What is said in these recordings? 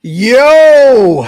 Yo,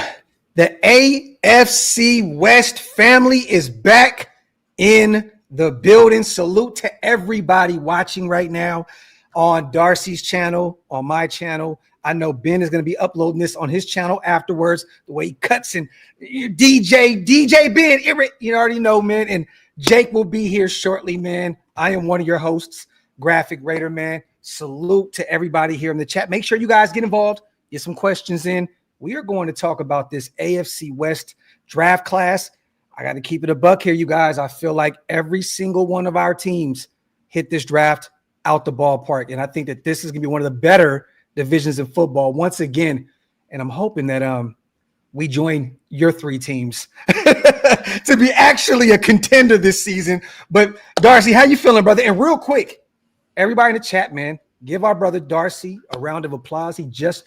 the AFC West family is back in the building. Salute to everybody watching right now on Darcy's channel, on my channel. I know Ben is going to be uploading this on his channel afterwards. The way he cuts and DJ Ben, you already know, man. And Jake will be here shortly, man. I am one of your hosts, Graphk Raider, man. Salute to everybody here in the chat. Make sure you guys get involved. Get some questions in. We are going to talk about this AFC West draft class. I got to keep it a buck here, you guys. I feel like every single one of our teams hit this draft out the ballpark. And I think that this is going to be one of the better divisions in football once again. And I'm hoping that we join your three teams to be actually a contender this season. But Darcy, how you feeling, brother? And real quick, everybody in the chat, man, give our brother Darcy a round of applause. He just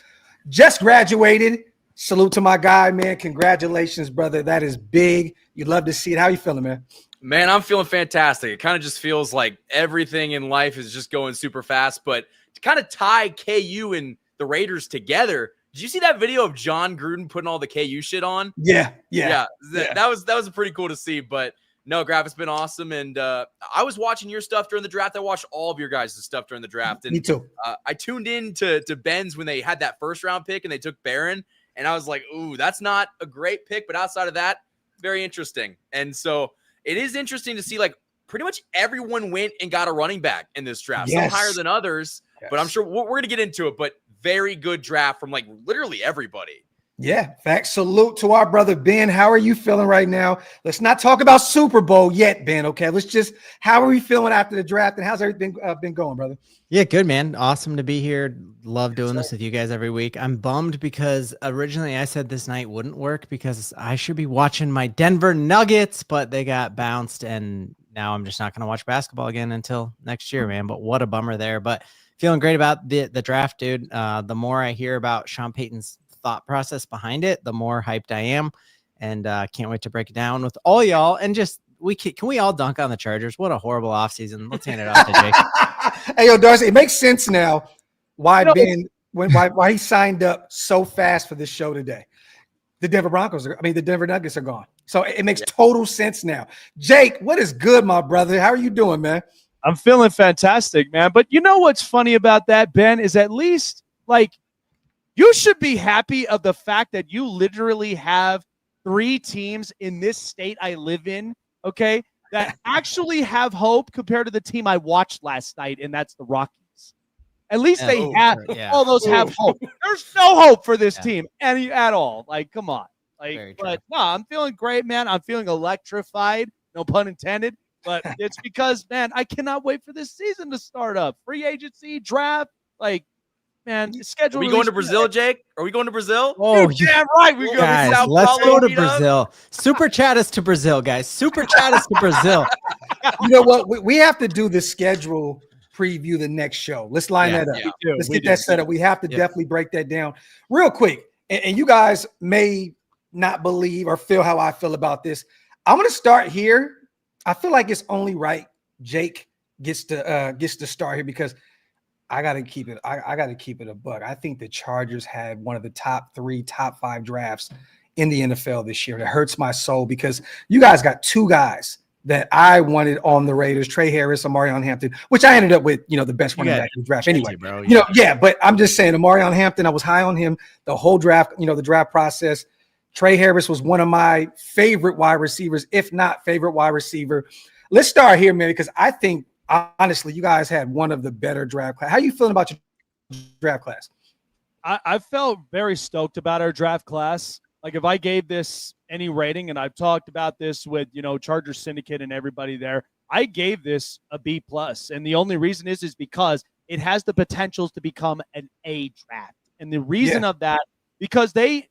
graduated. Salute to my guy, man. Congratulations, brother. That is big. You love to see it. How you feeling, man? Man, I'm feeling fantastic. It kind of just feels like everything in life is just going super fast. But to kind of tie KU and the Raiders together, did you see that video of John Gruden putting all the KU shit on? Yeah. That was pretty cool to see. But no, Graphk, it's been awesome. And I was watching your stuff during the draft. I watched all of your guys' stuff during the draft. And me too. I tuned in to Ben's when they had that first round pick and they took Barron. And I was like, ooh, that's not a great pick. But outside of that, very interesting. And so it is interesting to see, like, pretty much everyone went and got a running back in this draft. Yes. Some higher than others. Yes. But I'm sure we're going to get into it. But very good draft from, like, literally everybody. Yeah, facts. Salute to our brother Ben. How are you feeling right now? Let's not talk about Super Bowl yet, Ben. Okay, let's just, how are we feeling after the draft, and how's everything been going, brother? Yeah, good, man. Awesome to be here. Love doing this with you guys every week. I'm bummed because originally I said this night wouldn't work because I should be watching my Denver Nuggets, but they got bounced, and now I'm just not going to watch basketball again until next year, man. But what a bummer there. But feeling great about the draft, dude. The more I hear about Sean Payton's thought process behind it, the more hyped I am, and can't wait to break it down with all y'all. And just can we all dunk on the Chargers? What a horrible offseason. Let's hand it off to Jake. Hey, yo, Darcy, it makes sense now why why he signed up so fast for this show today. The Denver Nuggets are gone. So it makes total sense now. Jake, what is good, my brother? How are you doing, man? I'm feeling fantastic, man. But you know what's funny about that, Ben, is at least, like, you should be happy of the fact that you literally have three teams in this state I live in, okay, that actually have hope compared to the team I watched last night, and that's the Rockies. At least all those have hope. There's no hope for this team at all. Like, come on. Like, but no, I'm feeling great, man. I'm feeling electrified, no pun intended. But it's because, man, I cannot wait for this season to start up. Free agency, draft, like, man, schedule. Are we going to Brazil, Jake? Are we going to Brazil? Oh, yeah, right. We're going to Sao Paulo. Let's go to Brazil. Super chat us to Brazil, guys. Super chat us to Brazil. You know what? We have to do the schedule preview the next show. Let's line that up. Let's get that set up. We have to definitely break that down real quick. And you guys may not believe or feel how I feel about this. I'm going to start here. I feel like it's only right Jake gets to start here because I got to keep it. I got to keep it a buck. I think the Chargers had one of the top 5 drafts in the NFL this year. It hurts my soul because you guys got two guys that I wanted on the Raiders, Trey Harris, Amarion Hampton, which I ended up with, the best running back in the draft anyway. Bro. But I'm just saying Amarion Hampton, I was high on him the whole draft, the draft process. Trey Harris was one of my favorite wide receivers, if not favorite wide receiver. Let's start here, man, because I think, honestly, you guys had one of the better draft class. How are you feeling about your draft class? I felt very stoked about our draft class. Like, if I gave this any rating, and I've talked about this with, Charger Syndicate and everybody there, I gave this a B+. And the only reason is because it has the potentials to become an A draft. And the reason of that, because they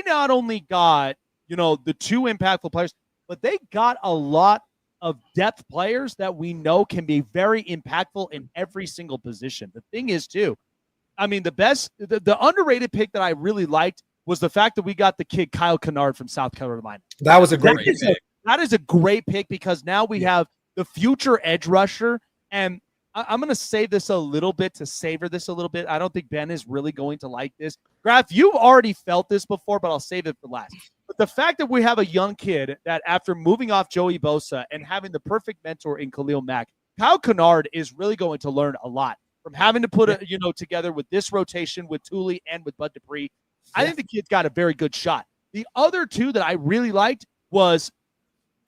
not only got, the two impactful players, but they got a lot of depth players that we know can be very impactful in every single position. The thing is, too, I mean, the underrated pick that I really liked was the fact that we got the kid Kyle Kennard from South Carolina. That was a great pick. That is a great pick because now we have the future edge rusher. And I'm going to save this a little bit to savor this a little bit. I don't think Ben is really going to like this. Graphk, you've already felt this before, but I'll save it for last. But the fact that we have a young kid that after moving off Joey Bosa and having the perfect mentor in Khalil Mack, Kyle Kennard is really going to learn a lot from having to put together with this rotation with Thule and with Bud Dupree. I think the kid's got a very good shot. The other two that I really liked was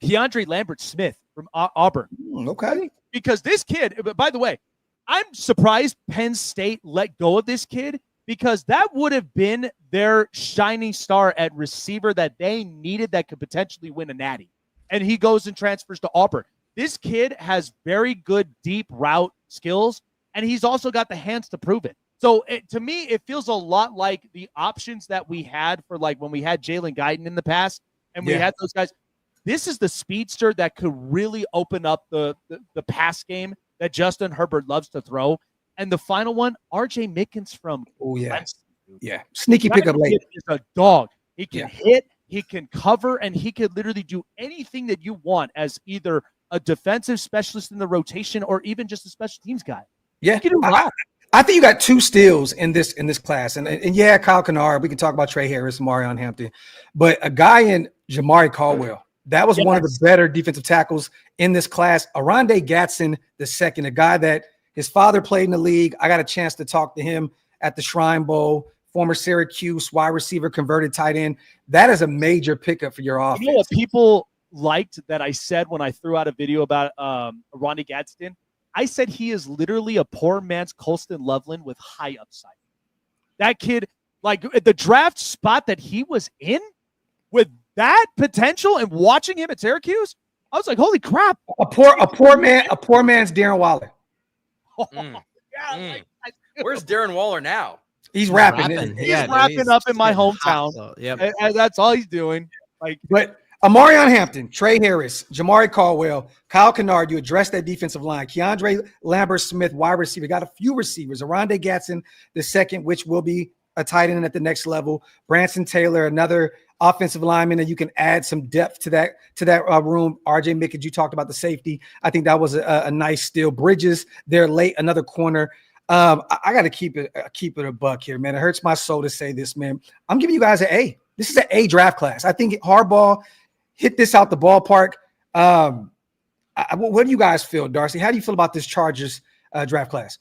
Keandre Lambert-Smith from Auburn. Okay. Because this kid, by the way, I'm surprised Penn State let go of this kid because that would have been their shining star at receiver that they needed that could potentially win a natty. And he goes and transfers to Auburn. This kid has very good deep route skills, and he's also got the hands to prove it. So to me, it feels a lot like the options that we had for like when we had Jalen Guyton in the past and we had those guys. This is the speedster that could really open up the pass game that Justin Herbert loves to throw. And the final one, RJ Mickens from Clemson. Yeah. Sneaky pickup late. Is a dog. He can hit, he can cover, and he can literally do anything that you want as either a defensive specialist in the rotation or even just a special teams guy. Yeah. I think you got two steals in this class. And Kyle Kennard, we can talk about Trey Harris, Marion Hampton, but a guy in Jamari Caldwell. That was one of the better defensive tackles in this class. Arande Gatson II, a guy that his father played in the league. I got a chance to talk to him at the Shrine Bowl, former Syracuse wide receiver, converted tight end. That is a major pickup for your offense. You know what people liked that I said when I threw out a video about Arande Gadsden? I said he is literally a poor man's Colston Loveland with high upside. That kid, like at the draft spot that he was in with that potential and watching him at Syracuse, I was like, holy crap. A poor man's Darren Waller. Where's Darren Waller now? He's rapping. He's rapping up in my hometown. And that's all he's doing. But Amarion Hampton, Trey Harris, Jamari Caldwell, Kyle Kennard, you addressed that defensive line. Keandre Lambert-Smith, wide receiver, got a few receivers. Arande Gatson II, which will be a tight end at the next level. Branson Taylor, another offensive lineman, and you can add some depth to that room. RJ Mickens, you talked about the safety. I think that was a nice steal. Bridges, they're late, another corner. I got to keep it a buck here, man. It hurts my soul to say this, man. I'm giving you guys an A. This is an A draft class. I think Harbaugh hit this out the ballpark. What do you guys feel, Darcy? How do you feel about this Chargers draft class?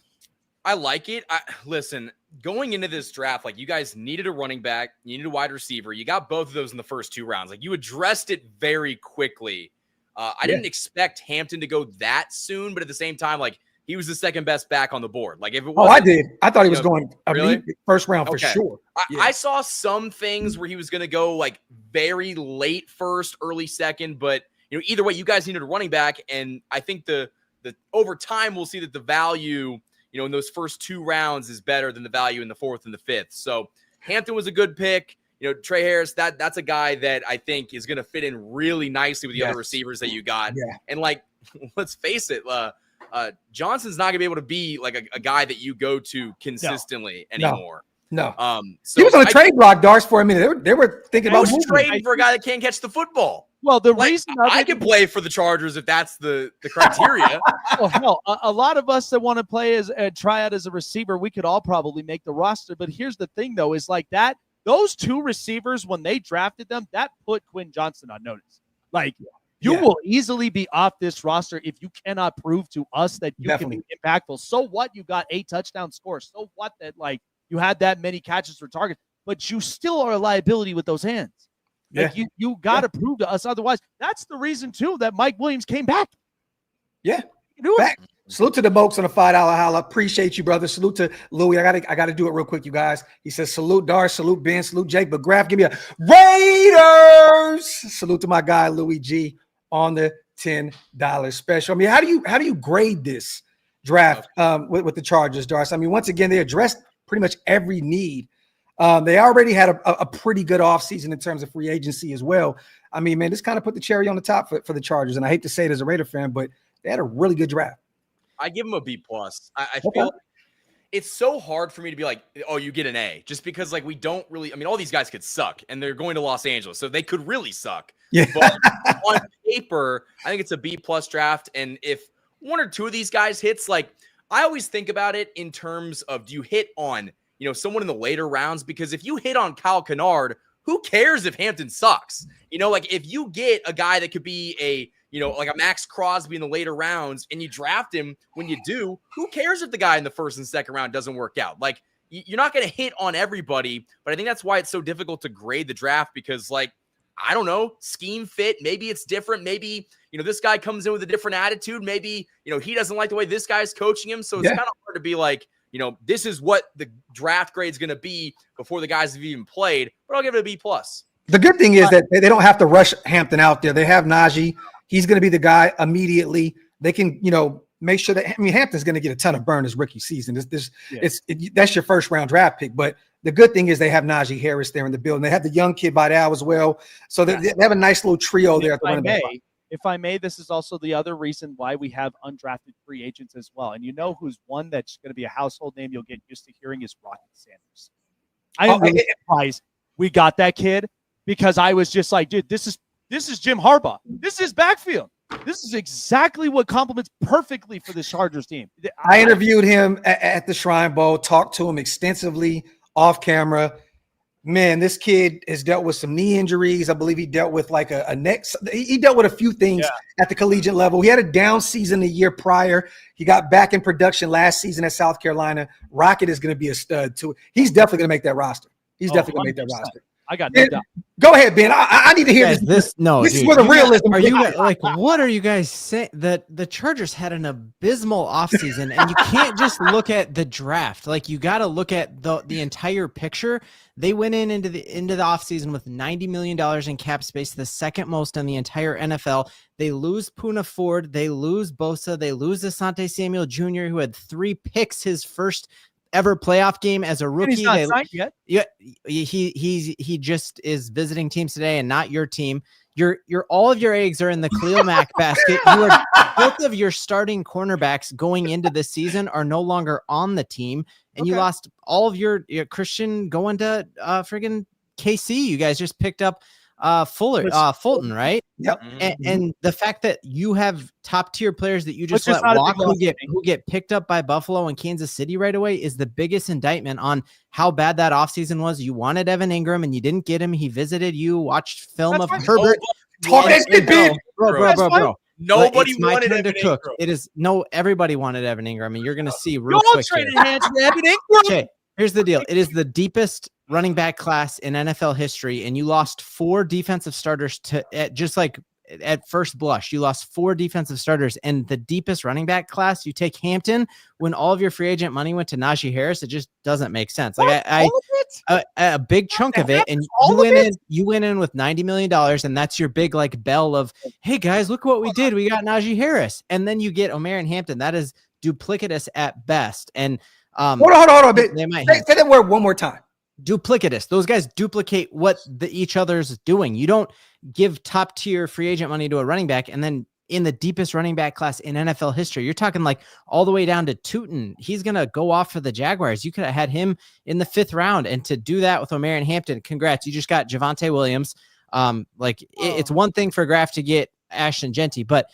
I like it. Listen, going into this draft, like you guys needed a running back, you needed a wide receiver. You got both of those in the first two rounds. Like you addressed it very quickly. I didn't expect Hampton to go that soon, but at the same time, like he was the second best back on the board. Like if it was, I did. I thought he was going really? First round for sure. I saw some things where he was going to go like very late first, early second, but either way, you guys needed a running back, and I think the over time we'll see that the value in those first two rounds is better than the value in the fourth and the fifth. So Hampton was a good pick. Trey Harris, that's a guy that I think is going to fit in really nicely with the other receivers that you got. Yeah. And like, let's face it, Johnson's not going to be able to be like a guy that you go to consistently anymore. No. So he was on the trade block, Dars, for a minute. They were thinking about trading for a guy that can't catch the football. Well, the reason I can play for the Chargers if that's the criteria. Well, hell, a lot of us that want to play as try out as a receiver, we could all probably make the roster. But here's the thing, though, is like that. Those two receivers, when they drafted them, that put Quinn Johnson on notice. Like you will easily be off this roster if you cannot prove to us that you can be impactful. So what? You got 8 touchdown scores. So what? That like you had that many catches for targets, but you still are a liability with those hands. Like you got to prove to us otherwise. That's the reason too that Mike Williams came back. Yeah, back. Salute to the Mokes on a $5 holla. Appreciate you, brother. Salute to Louis. I gotta do it real quick, you guys. He says salute Dar, salute Ben, salute Jake. But Graphk, give me a Raiders. Salute to my guy Louis G on the $10 special. I mean, how do you grade this draft with the Chargers, Darcy? I mean, once again, they addressed pretty much every need. They already had a pretty good offseason in terms of free agency as well. I mean, man, this kind of put the cherry on the top for the Chargers. And I hate to say it as a Raider fan, but they had a really good draft. I give them a B+. I feel it's so hard for me to be like, oh, you get an A, just because like we don't really. I mean, all these guys could suck, and they're going to Los Angeles, so they could really suck. Yeah. But on paper, I think it's a B+ draft, and if one or two of these guys hits, like I always think about it in terms of, do you hit on, someone in the later rounds? Because if you hit on Kyle Kennard, who cares if Hampton sucks? Like if you get a guy that could be like a Max Crosby in the later rounds and you draft him when you do, who cares if the guy in the first and second round doesn't work out? Like, you're not going to hit on everybody, but I think that's why it's so difficult to grade the draft, because I don't know, scheme fit. Maybe it's different. Maybe, this guy comes in with a different attitude. Maybe, he doesn't like the way this guy's coaching him. So it's kind of hard to be like, this is what the draft grade is going to be before the guys have even played, but I'll give it a B+. The good thing is that they don't have to rush Hampton out there. They have Najee. He's going to be the guy immediately. They can, make sure that, Hampton's going to get a ton of burn his rookie season. That's your first round draft pick. But the good thing is they have Najee Harris there in the building. They have the young kid Vidal as well. So they have a nice little trio there at the running back. If I may, this is also the other reason why we have undrafted free agents as well. And who's one that's going to be a household name you'll get used to hearing is Rocket Sanders. I am really surprised we got that kid, because I was just like, dude, this is Jim Harbaugh. This is his backfield. This is exactly what complements perfectly for the Chargers team. I interviewed him at the Shrine Bowl, talked to him extensively off camera. Man, this kid has dealt with some knee injuries. I believe he dealt with like a neck. He dealt with a few things at the collegiate level. He had a down season the year prior. He got back in production last season at South Carolina. Rocket is going to be a stud too. He's definitely going to make that roster. He's definitely going to make that roster. I got no doubt. Go ahead, Ben. I need to hear this. This is where the realism. Are you like, what are you guys saying? That the Chargers had an abysmal offseason, and you can't just look at the draft. Like, you got to look at the entire picture. They went into the offseason with $90 million in cap space, the second most in the entire NFL. They lose Poona Ford, they lose Bosa, they lose Asante Samuel Jr., who had 3 picks his first ever playoff game as a rookie. He's not signed yet. Yeah, he just is visiting teams today, and not your team. Your all of your eggs are in the Khalil Mack basket. Both of your starting cornerbacks going into this season are no longer on the team, and you lost all of your Christian going to friggin' KC. You guys just picked up Fulton, right? Yep. And the fact that you have top tier players that you just let walk, who get picked up by Buffalo and Kansas City right away, is the biggest indictment on how bad that offseason was. You wanted Evan Ingram and you didn't get him. He visited you, watched film of Herbert. Talk that shit, Ben. Bro. Nobody wanted Evan Ingram. Everybody wanted Evan Ingram, and you're going to see real quick. Traded hands with Evan Ingram. Okay, here's the deal. It is the deepest running back class in NFL history, and you lost 4 defensive starters at first blush. You lost 4 defensive starters, and the deepest running back class. You take Hampton when all of your free agent money went to Najee Harris. It just doesn't make sense. Like a big chunk of it, and you went in with $90 million, and that's your big like bell of, hey guys, look what we did. We got Najee Harris, and then you get Omer and Hampton. That is duplicitous at best. And hold on. Say that word one more time. Duplicitous. Those guys duplicate what each other's doing. You don't give top tier free agent money to a running back, and then in the deepest running back class in NFL history, you're talking like all the way down to Tootin. He's going to go off for the Jaguars. You could have had him in the 5th round, and to do that with Omer and Hampton, congrats. You just got Javonte Williams. It's one thing for Graphk to get Ashton Genty, but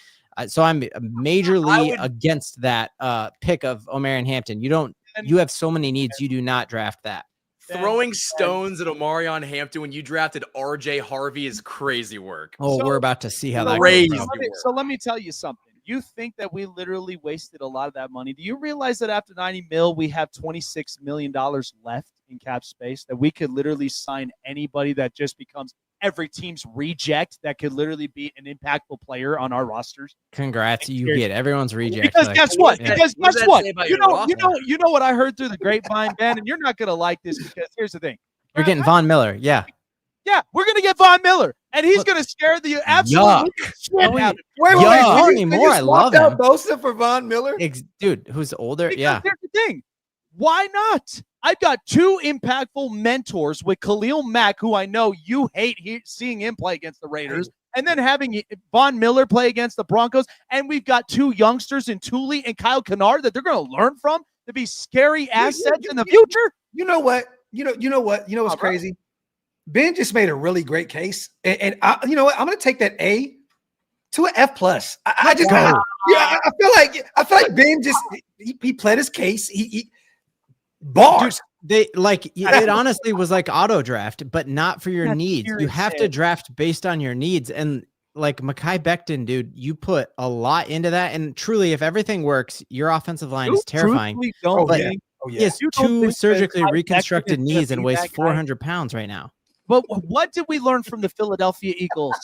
so I'm majorly against that pick of Omer and Hampton. You have so many needs. You do not draft that. Throwing stones at Omarion Hampton when you drafted RJ Harvey is crazy work. We're about to see how that goes. So let me tell you something. You think that we literally wasted a lot of that money? Do you realize that after 90 mil, we have $26 million left in cap space, that we could literally sign anybody that just becomes every team's reject that could literally be an impactful player on our rosters? Congrats. You get everyone's reject. Because guess what? You know what I heard through the grapevine, Ben, and you're not going to like this, because here's the thing. You're getting Von Miller. Yeah. Yeah, we're going to get Von Miller, and he's going to scare the absolute shit out of him. Wait, I love him. Bosa for Von Miller? Dude, who's older? Because here's the thing. Why not? I've got 2 impactful mentors with Khalil Mack, who I know you hate seeing him play against the Raiders, and then having Von Miller play against the Broncos, and we've got 2 youngsters in Thule and Kyle Kennard that they're going to learn from to be scary assets in the future. You know what? You know what's crazy? Ben just made a really great case, and you know what? I'm going to take that A to an F plus. I feel like Ben just he played his case. He bars. Dude, it honestly was like auto draft, but not for your needs. You have to draft based on your needs. And like Mekhi Becton, dude, you put a lot into that. And truly, if everything works, your offensive line is terrifying. He has 2 surgically reconstructed knees and weighs 400 pounds right now. But what did we learn from the Philadelphia Eagles?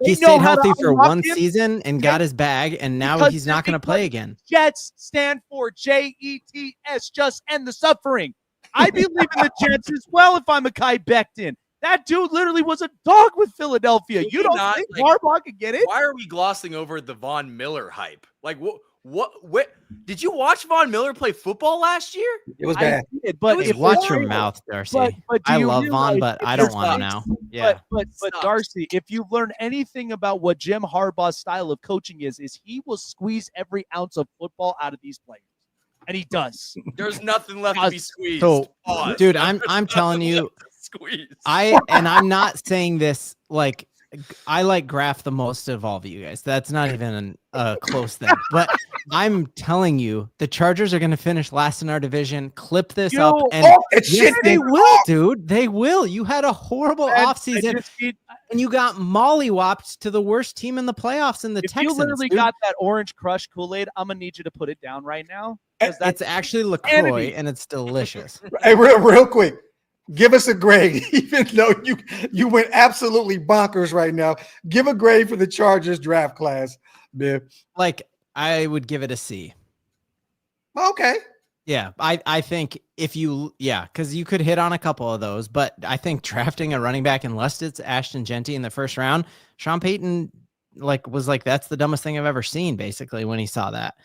He stayed healthy for one season and got his bag, and now he's not going to play again. Jets stand for JETS, just end the suffering. I believe in the Jets as well if I'm Mekhi Becton. That dude literally was a dog with Philadelphia. You don't think Harbaugh could get it? Why are we glossing over the Von Miller hype? Like, what? Did you watch Von Miller play football last year? It was bad. Watch your mouth, Darcy. But I love Von, but I don't want him now. Yeah. But Darcy, if you learn anything about what Jim Harbaugh's style of coaching is he will squeeze every ounce of football out of these players. And he does. There's nothing left to be squeezed. So, dude, I'm telling you, I'm not saying this like I like Graphk the most of all of you guys. That's not even a close thing. But I'm telling you, the Chargers are going to finish last in our division. Clip this up. And they will, dude. They will. You had a horrible offseason, and you got mollywopped to the worst team in the playoffs in the Texans. You literally got that Orange Crush Kool-Aid. I'm going to need you to put it down right now. It's actually LaCroix, and it's delicious. Hey, real quick. Give us a grade, even though you went absolutely bonkers right now. Give a grade for the Chargers draft class, man. Like, I would give it a C. Okay. Yeah, I think because you could hit on a couple of those, but I think drafting a running back unless it's Ashton Genty in the first round, Sean Payton was like, that's the dumbest thing I've ever seen, basically, when he saw that.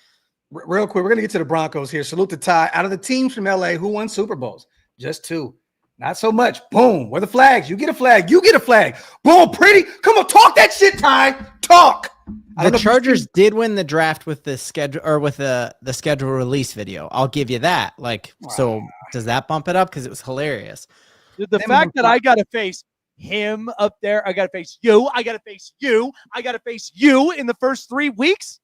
Real quick, we're going to get to the Broncos here. Salute to Ty. Out of the teams from LA, who won Super Bowls? Just 2. Not so much. Boom. Where the flags? You get a flag. You get a flag. Boom. Pretty. Come on. Talk that shit, Ty. Talk. The Chargers did win the draft with the schedule or with the schedule release video. I'll give you that. So does that bump it up? Because it was hilarious. The fact that I got to face him up there, I got to face you, I got to face you, I got to face you in the first 3 weeks.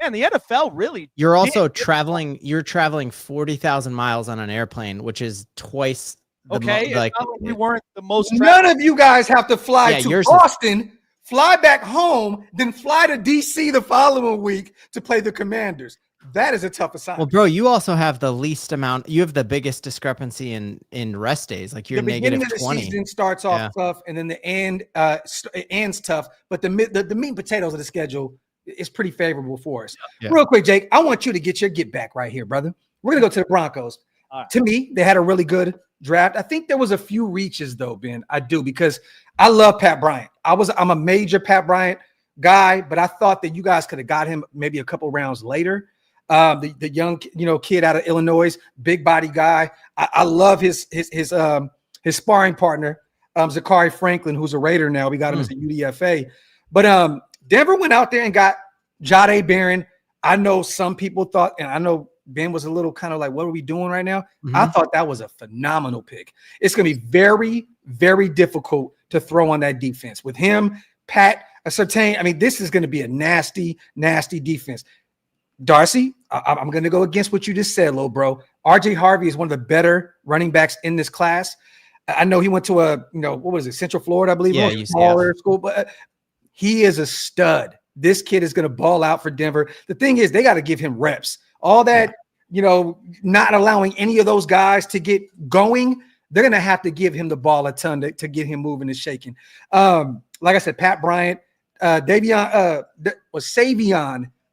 Man, the NFL really. You're also traveling. You're traveling 40,000 miles on an airplane, which is twice. We weren't the most. None of you guys have to fly to Boston, fly back home, then fly to DC the following week to play the Commanders. That is a tough assignment. Well, bro, you also have the least amount. You have the biggest discrepancy in rest days. Like you're negative 20. The beginning of the season starts off tough, and then the end ends tough. But the meat and potatoes of the schedule is pretty favorable for us. Yeah. Real quick, Jake, I want you to get your get back right here, brother. We're gonna go to the Broncos. Right. To me, they had a really good draft. I think there was a few reaches though, Ben. I do, because I love Pat Bryant. I'm a major Pat Bryant guy, but I thought that you guys could have got him maybe a couple rounds later. The young kid out of Illinois, big body guy. I love his sparring partner, Zachary Franklin, who's a Raider now. We got him as a UDFA. But Denver went out there and got Jahdae Barron. I know some people thought, and I know Ben was a little kind of like, what are we doing right now? Mm-hmm. I thought that was a phenomenal pick. It's going to be very, very difficult to throw on that defense. With him, Pat, Surtain, I mean, this is going to be a nasty, nasty defense. Darcy, I'm going to go against what you just said, little bro. RJ Harvey is one of the better running backs in this class. I know he went to Central Florida, I believe. Yeah, smaller school, but he is a stud. This kid is going to ball out for Denver. The thing is, they got to give him reps. All that, not allowing any of those guys to get going, they're going to have to give him the ball a ton to get him moving and shaking. Like I said, Pat Bryant, Savion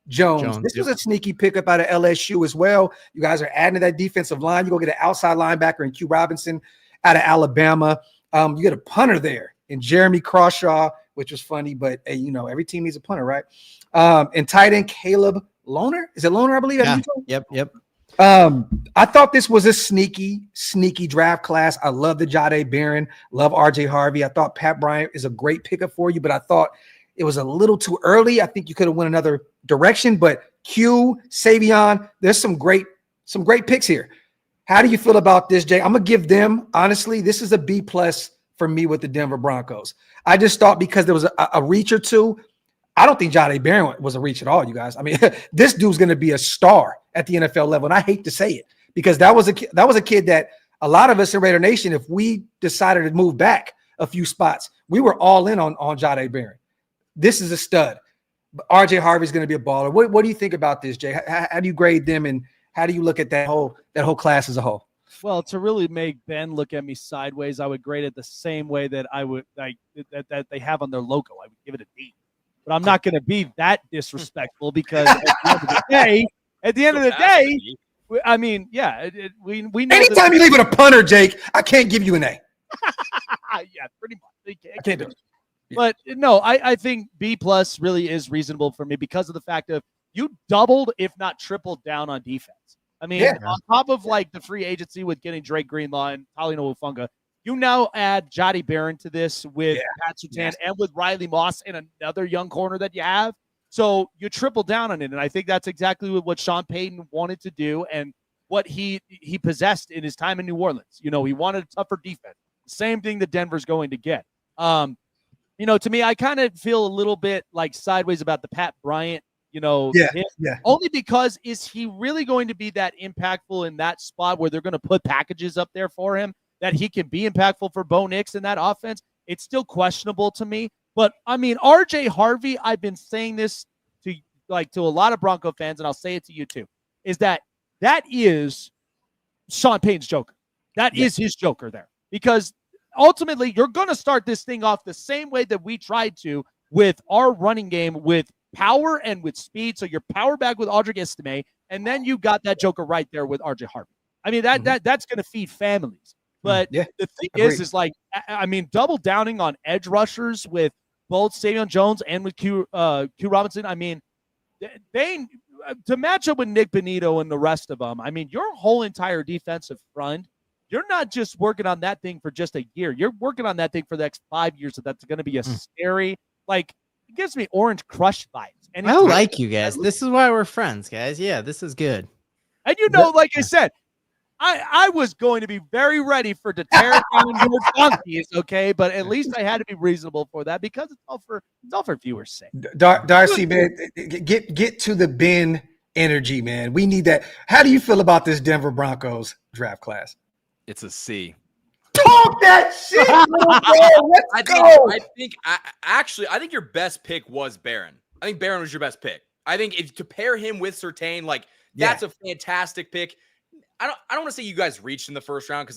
Jones. This was a sneaky pickup out of LSU as well. You guys are adding to that defensive line. You go get an outside linebacker in Q Robinson out of Alabama. You get a punter there in Jeremy Crawshaw, which was funny, but every team needs a punter, right? And tight end Caleb Lohner. Is it Lohner, I believe? Yeah. Yep. I thought this was a sneaky draft class. I love the Jahdae Barron, love RJ Harvey. I thought Pat Bryant is a great pickup for you, but I thought it was a little too early. I think you could have went another direction, but Q, Savion, there's some great picks here. How do you feel about this, Jay? I'm going to give them, honestly, this is a B+ for me with the Denver Broncos. I just thought because there was a reach or two, I don't think Jahdae Barron was a reach at all, you guys. I mean, this dude's going to be a star at the NFL level, and I hate to say it because that was a kid that a lot of us in Raider Nation, if we decided to move back a few spots, we were all in on Jahdae Barron. This is a stud. RJ Harvey's going to be a baller. What do you think about this, Jay? How do you grade them, and how do you look at that whole class as a whole? Well, to really make Ben look at me sideways, I would grade it the same way that I would that they have on their logo. I would give it a D. But I'm not going to be that disrespectful because at the end of the day, I mean, yeah, we know. Anytime you leave it a punter, Jake, I can't give you an A. Yeah, pretty much. I can't do it. Yeah. But no, I think B+ really is reasonable for me because of the fact of you doubled, if not tripled down on defense. I mean, on top of like the free agency with getting Drake Greenlaw and Talino Ufunga, you now add Jahdae Barron to this with Pat Surtain and with Riley Moss and another young corner that you have. So you triple down on it. And I think that's exactly what Sean Payton wanted to do and what he possessed in his time in New Orleans. You know, he wanted a tougher defense. Same thing that Denver's going to get. You know, to me, I kind of feel a little bit like sideways about the Pat Bryant, you know, only because is he really going to be that impactful in that spot where they're going to put packages up there for him that he can be impactful for Bo Nix in that offense? It's still questionable to me. But I mean, RJ Harvey, I've been saying this to a lot of Bronco fans, and I'll say it to you too, is that is Sean Payton's Joker. That is his Joker there, because ultimately you're going to start this thing off the same way that we tried to with our running game with power and with speed. So you're power back with Audric Estime, and then you got that Joker right there with RJ Harvey. I mean, that's going to feed families. But the thing is like, I mean, double downing on edge rushers with both Savion Jones and with Q Robinson. I mean, they to match up with Nick Benito and the rest of them. I mean, your whole entire defensive front, you're not just working on that thing for just a year. You're working on that thing for the next 5 years. So that's going to be a scary, like, it gives me Orange Crush vibes. I like you guys. This is why we're friends, guys. Yeah, this is good. And you know, like I said, I was going to be very ready to tear down your donkeys, okay? But at least I had to be reasonable for that because it's all for viewers' sake. Darcy, man, get to the Ben energy, man. We need that. How do you feel about this Denver Broncos draft class? It's a C. Talk that shit, bro. Let's go. I think your best pick was Barron. I think Barron was your best pick. I think if to pair him with Surtain, like that's a fantastic pick. I don't want to say you guys reached in the first round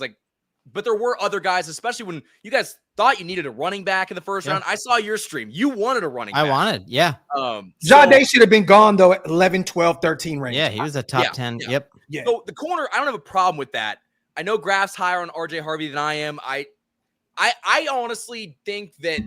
but there were other guys, especially when you guys thought you needed a running back in the first round. I saw your stream. You wanted a running back. I wanted, Jahdae should have been gone though at 11, 12, 13 range. Yeah, he was a top 10. Yeah. Yep. Yeah. So the corner, I don't have a problem with that. I know Graph's higher on RJ Harvey than I am. I honestly think that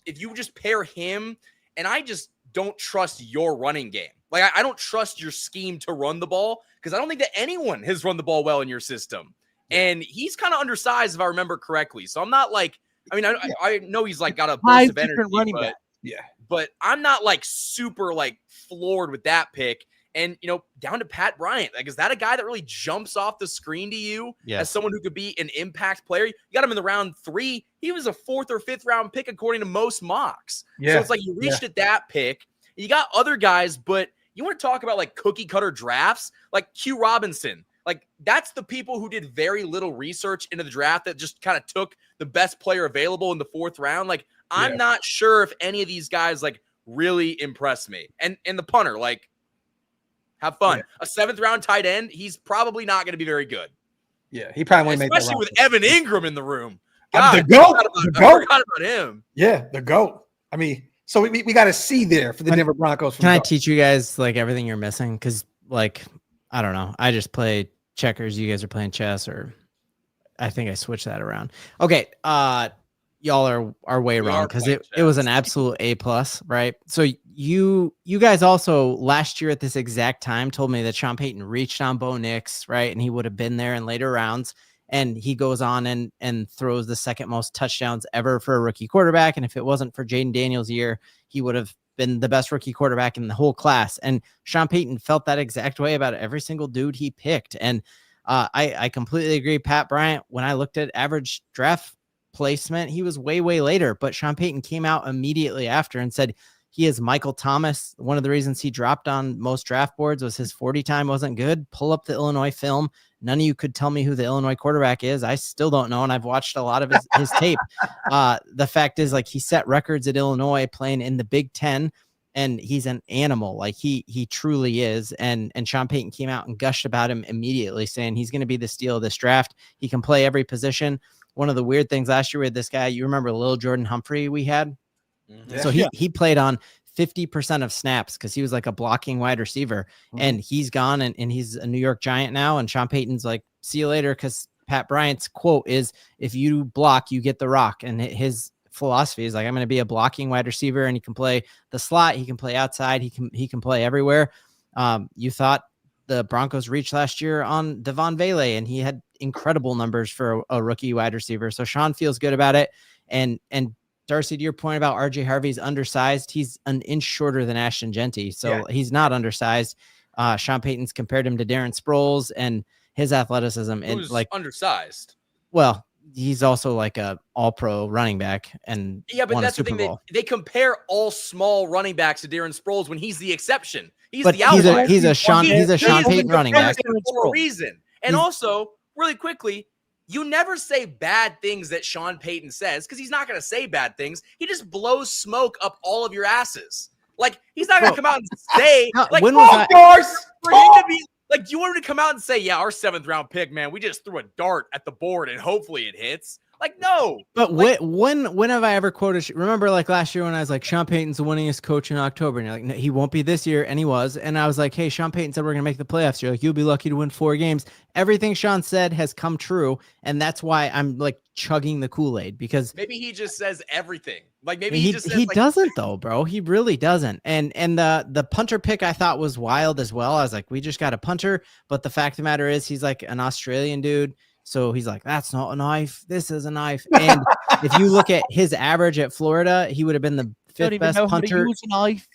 if you just pair him, and I just don't trust your running game. Like, I don't trust your scheme to run the ball because I don't think that anyone has run the ball well in your system. And he's kind of undersized, if I remember correctly. So I'm not like, I mean, I know he's like got a burst of energy, but I'm not like super like floored with that pick. And, you know, down to Pat Bryant. Like, is that a guy that really jumps off the screen to you as someone who could be an impact player? You got him in the round 3. He was a 4th or 5th round pick according to most mocks. So it's like you reached at that pick. You got other guys, but you want to talk about like cookie cutter drafts, like Q Robinson. Like, that's the people who did very little research into the draft that just kind of took the best player available in the 4th round. Like, I'm not sure if any of these guys like really impress me. And the punter, like, have fun. Yeah. A 7th round tight end, he's probably not going to be very good. Yeah, he probably won't make that. Especially with Evan Ingram in the room. God, the GOAT. I forgot about him. Yeah, the GOAT. I mean, so we got to see there for the Denver Broncos. Can I teach you guys like everything you're missing? Because like, I don't know. I just play checkers. You guys are playing chess, or I think I switched that around. Okay. Y'all are way wrong because it was an absolute A+, right? So you guys also last year at this exact time told me that Sean Payton reached on Bo Nix, right? And he would have been there in later rounds. And he goes on and throws the 2nd most touchdowns ever for a rookie quarterback. And if it wasn't for Jaden Daniels' year, he would have been the best rookie quarterback in the whole class. And Sean Payton felt that exact way about every single dude he picked. And I completely agree. Pat Bryant, when I looked at average draft placement, he was way later, but Sean Payton came out immediately after and said, He is Michael Thomas. One of the reasons he dropped on most draft boards was his 40 time wasn't good. Pull up the Illinois film. None of you could tell me who the Illinois quarterback is. I still don't know, and I've watched a lot of his tape. The fact is, like, he set records at Illinois playing in the Big Ten, and he's an animal. Like, he truly is. And Sean Payton came out and gushed about him immediately, saying he's going to be the steal of this draft. He can play every position. One of the weird things last year with this guy, you remember Lil Jordan Humphrey we had? Mm-hmm. So he played on 50% of snaps because he was like a blocking wide receiver, and he's gone and he's a New York Giant now. And Sean Payton's like, see you later. Cause Pat Bryant's quote is, if you block, you get the rock. And his philosophy is like, I'm going to be a blocking wide receiver, and he can play the slot. He can play outside. He can play everywhere. You thought the Broncos reached last year on Devon Vele, and he had incredible numbers for a rookie wide receiver. So Sean feels good about it. And Darcy, to your point about RJ Harvey's undersized, he's an inch shorter than Ashton Genty. So he's not undersized. Sean Payton's compared him to Darren Sproles, and his athleticism and like undersized. Well, he's also like a all-pro running back, and but that's the thing. They compare all small running backs to Darren Sproles when he's the exception. He's the outlier. He's a Sean Payton running back for a reason. And also, really quickly, you never say bad things that Sean Payton says, because he's not going to say bad things. He just blows smoke up all of your asses. Like, he's not going to come out and say, like, when was for him to be like, do you want him to come out and say, yeah, our 7th round pick, man, we just threw a dart at the board and hopefully it hits? Like, no. But like, when have I ever quoted? Remember, like last year when I was like, Sean Payton's the winningest coach in October, and you're like, no, he won't be this year, and he was. And I was like, hey, Sean Payton said we're gonna make the playoffs. You're like, you'll be lucky to win 4 games. Everything Sean said has come true, and that's why I'm like chugging the Kool-Aid, because maybe he just says everything. Like maybe he just says, like, doesn't though, bro. He really doesn't. And the punter pick I thought was wild as well. I was like, we just got a punter, but the fact of the matter is he's like an Australian dude. So he's like, that's not a knife. This is a knife. And if you look at his average at Florida, he would have been the 5th best punter.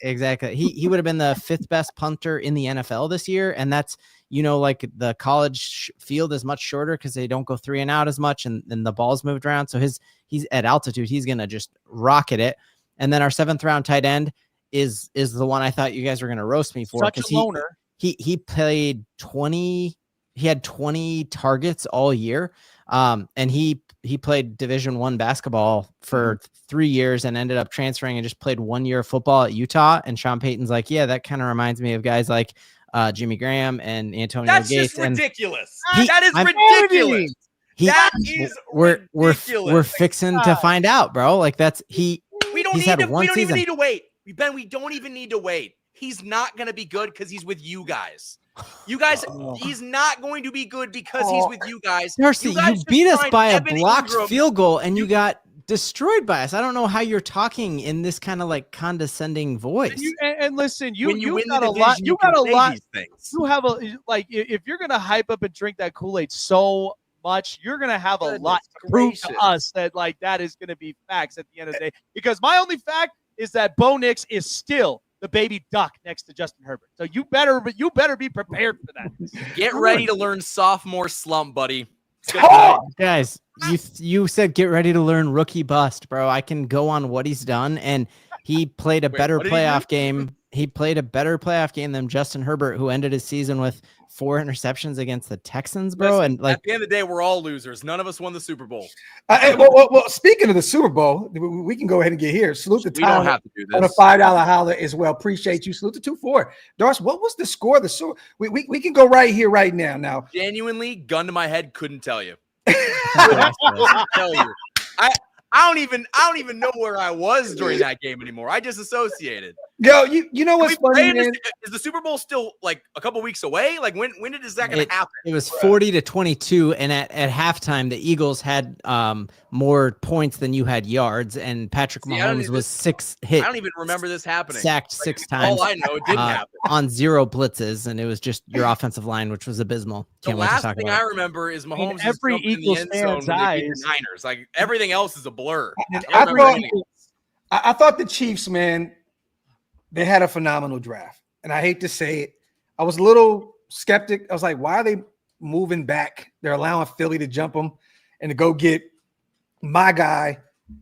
Exactly. He would have been the 5th best punter in the NFL this year. And that's, like the college field is much shorter because they don't go 3 and out as much, and the ball's moved around. So he's at altitude. He's going to just rocket it. And then our 7th round tight end is the one I thought you guys were going to roast me for. Such a loner. He played 20. He had 20 targets all year. And he played Division I basketball for 3 years and ended up transferring and just played 1 year of football at Utah. And Sean Payton's like, yeah, that kind of reminds me of guys like Jimmy Graham and Antonio Gates. That's just ridiculous. That is ridiculous. We're fixing to find out, bro. Like we don't even need to wait. Ben, we don't even need to wait. He's not going to be good because he's with you guys. You guys, he's not going to be good because he's with you guys. Darcy, you beat us by a blocked field goal, and you got destroyed by us. I don't know how you're talking in this kind of like condescending voice. And listen, you got a lot. You got a lot. You have if you're gonna hype up and drink that Kool-Aid so much, you're gonna have a lot to prove to us that like that is gonna be facts at the end of the day. Because my only fact is that Bo Nix is still the baby duck next to Justin Herbert. So you better be prepared for that. Get ready to learn sophomore slump, buddy. Guys, you said get ready to learn rookie bust, bro. I can go on what he's done, and he played a better playoff game. He played a better playoff game than Justin Herbert, who ended his season with 4 interceptions against the Texans, bro. Listen, and like at the end of the day, we're all losers. None of us won the Super Bowl. Well, speaking of the Super Bowl, we can go ahead and get here. Salute to Tyler. We don't have to do this. On a $5 holler as well. Appreciate you. Salute to 2-4. Darce, what was the score? We can go right here, right now. Now, genuinely, gun to my head, couldn't tell you. Couldn't tell you. I don't even know where I was during that game anymore. I disassociated. Yo, you know what's funny, man? Is the Super Bowl still like a couple weeks away? Like when is that going to happen? It was 40-22, and at halftime, the Eagles had more points than you had yards, and Patrick Mahomes was 6 hit. I don't even remember this happening. Sacked 6 times. All I know, it didn't happen on 0 blitzes, and it was just your offensive line, which was abysmal. The last thing I remember is Mahomes every Eagles in the end zone when they beat the Niners. Like everything else is a blur. I thought the Chiefs, man, they had a phenomenal draft. And I hate to say it. I was a little skeptic. I was like, why are they moving back? They're allowing Philly to jump them and to go get my guy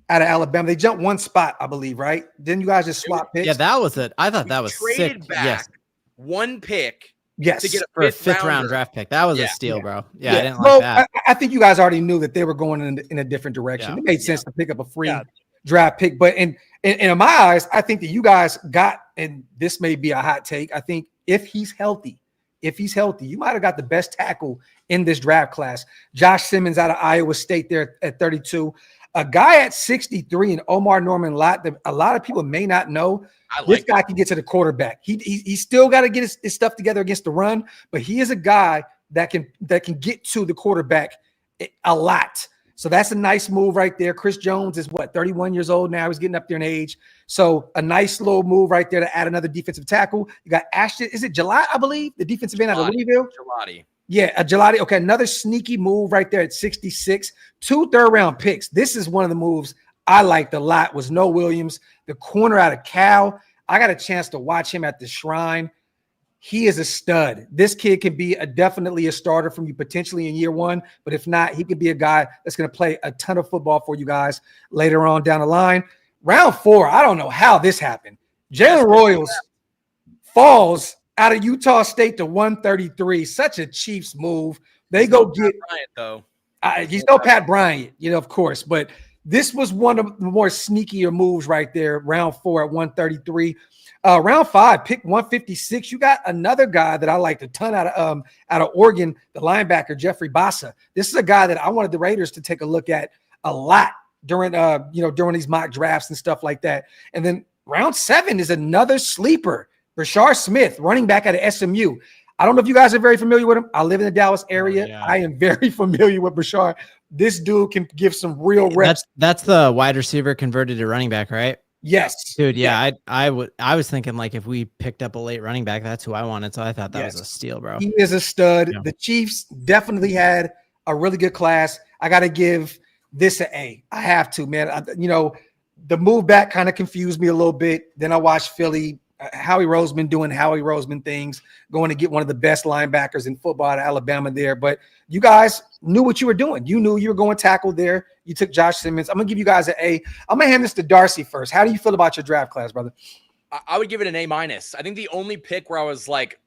out of Alabama. They jumped one spot, I believe, right? Didn't you guys just swap picks? Yeah, that was it. I thought We that was traded sick. back Yes, one pick Yes. to get a for a fifth round rounder. draft pick. That was Yeah. a steal, Yeah. bro. Yeah, I didn't Well, like that. I think you guys already knew that they were going in a different direction. Yeah. It made sense to pick up a free Yeah. draft pick. But in my eyes, I think that you guys got, and this may be a hot take, I think if he's healthy, you might have got the best tackle in this draft class. Josh Simmons out of Iowa State there at 32. A guy at 63 and Omar Norman Lott that a lot of people may not know. This guy can get to the quarterback. He still got to get his stuff together against the run, but he is a guy that can get to the quarterback a lot. So that's a nice move right there. Chris Jones is 31 years old now. He's getting up there in age. So a nice little move right there to add another defensive tackle. You got Ashton. Is it July, I believe? The defensive end out of Louisville? Gelati. Yeah, a Gelati. Okay, another sneaky move right there at 66. 2 third-round picks. This is one of the moves I liked a lot was Noah Williams, the corner out of Cal. I got a chance to watch him at the Shrine. He is a stud. This kid can be definitely a starter from you potentially in year 1, but if not, he could be a guy that's going to play a ton of football for you guys later on down the line. Round 4, I don't know how this happened. Jalen Royals falls out of Utah State to 133. Such a Chiefs move. They go get Bryant, though. He's no Pat Bryant, of course, but this was one of the more sneakier moves right there. Round 4 at 133. Round 5, pick 156. You got another guy that I liked a ton out of Oregon, the linebacker Jeffrey Bassa. This is a guy that I wanted the Raiders to take a look at a lot during these mock drafts and stuff like that. And then round 7 is another sleeper, Rashard Smith, running back out of SMU. I don't know if you guys are very familiar with him. I live in the Dallas area. Yeah. I am very familiar with Rashard. This dude can give some real reps. That's the wide receiver converted to running back, right? Yes, Dude, yeah. I was thinking like if we picked up a late running back, that's who I wanted. So I thought that was a steal, bro. He is a stud. Yeah. The Chiefs definitely had a really good class. I got to give this an A. I have to, man. The move back kind of confused me a little bit. Then I watched Philly, Howie Roseman doing Howie Roseman things, going to get one of the best linebackers in football out of Alabama there. But you guys knew what you were doing. You knew you were going tackle there. You took Josh Simmons. I'm going to give you guys an A. I'm going to hand this to Darcy first. How do you feel about your draft class, brother? I would give it an A-. I think the only pick where I was like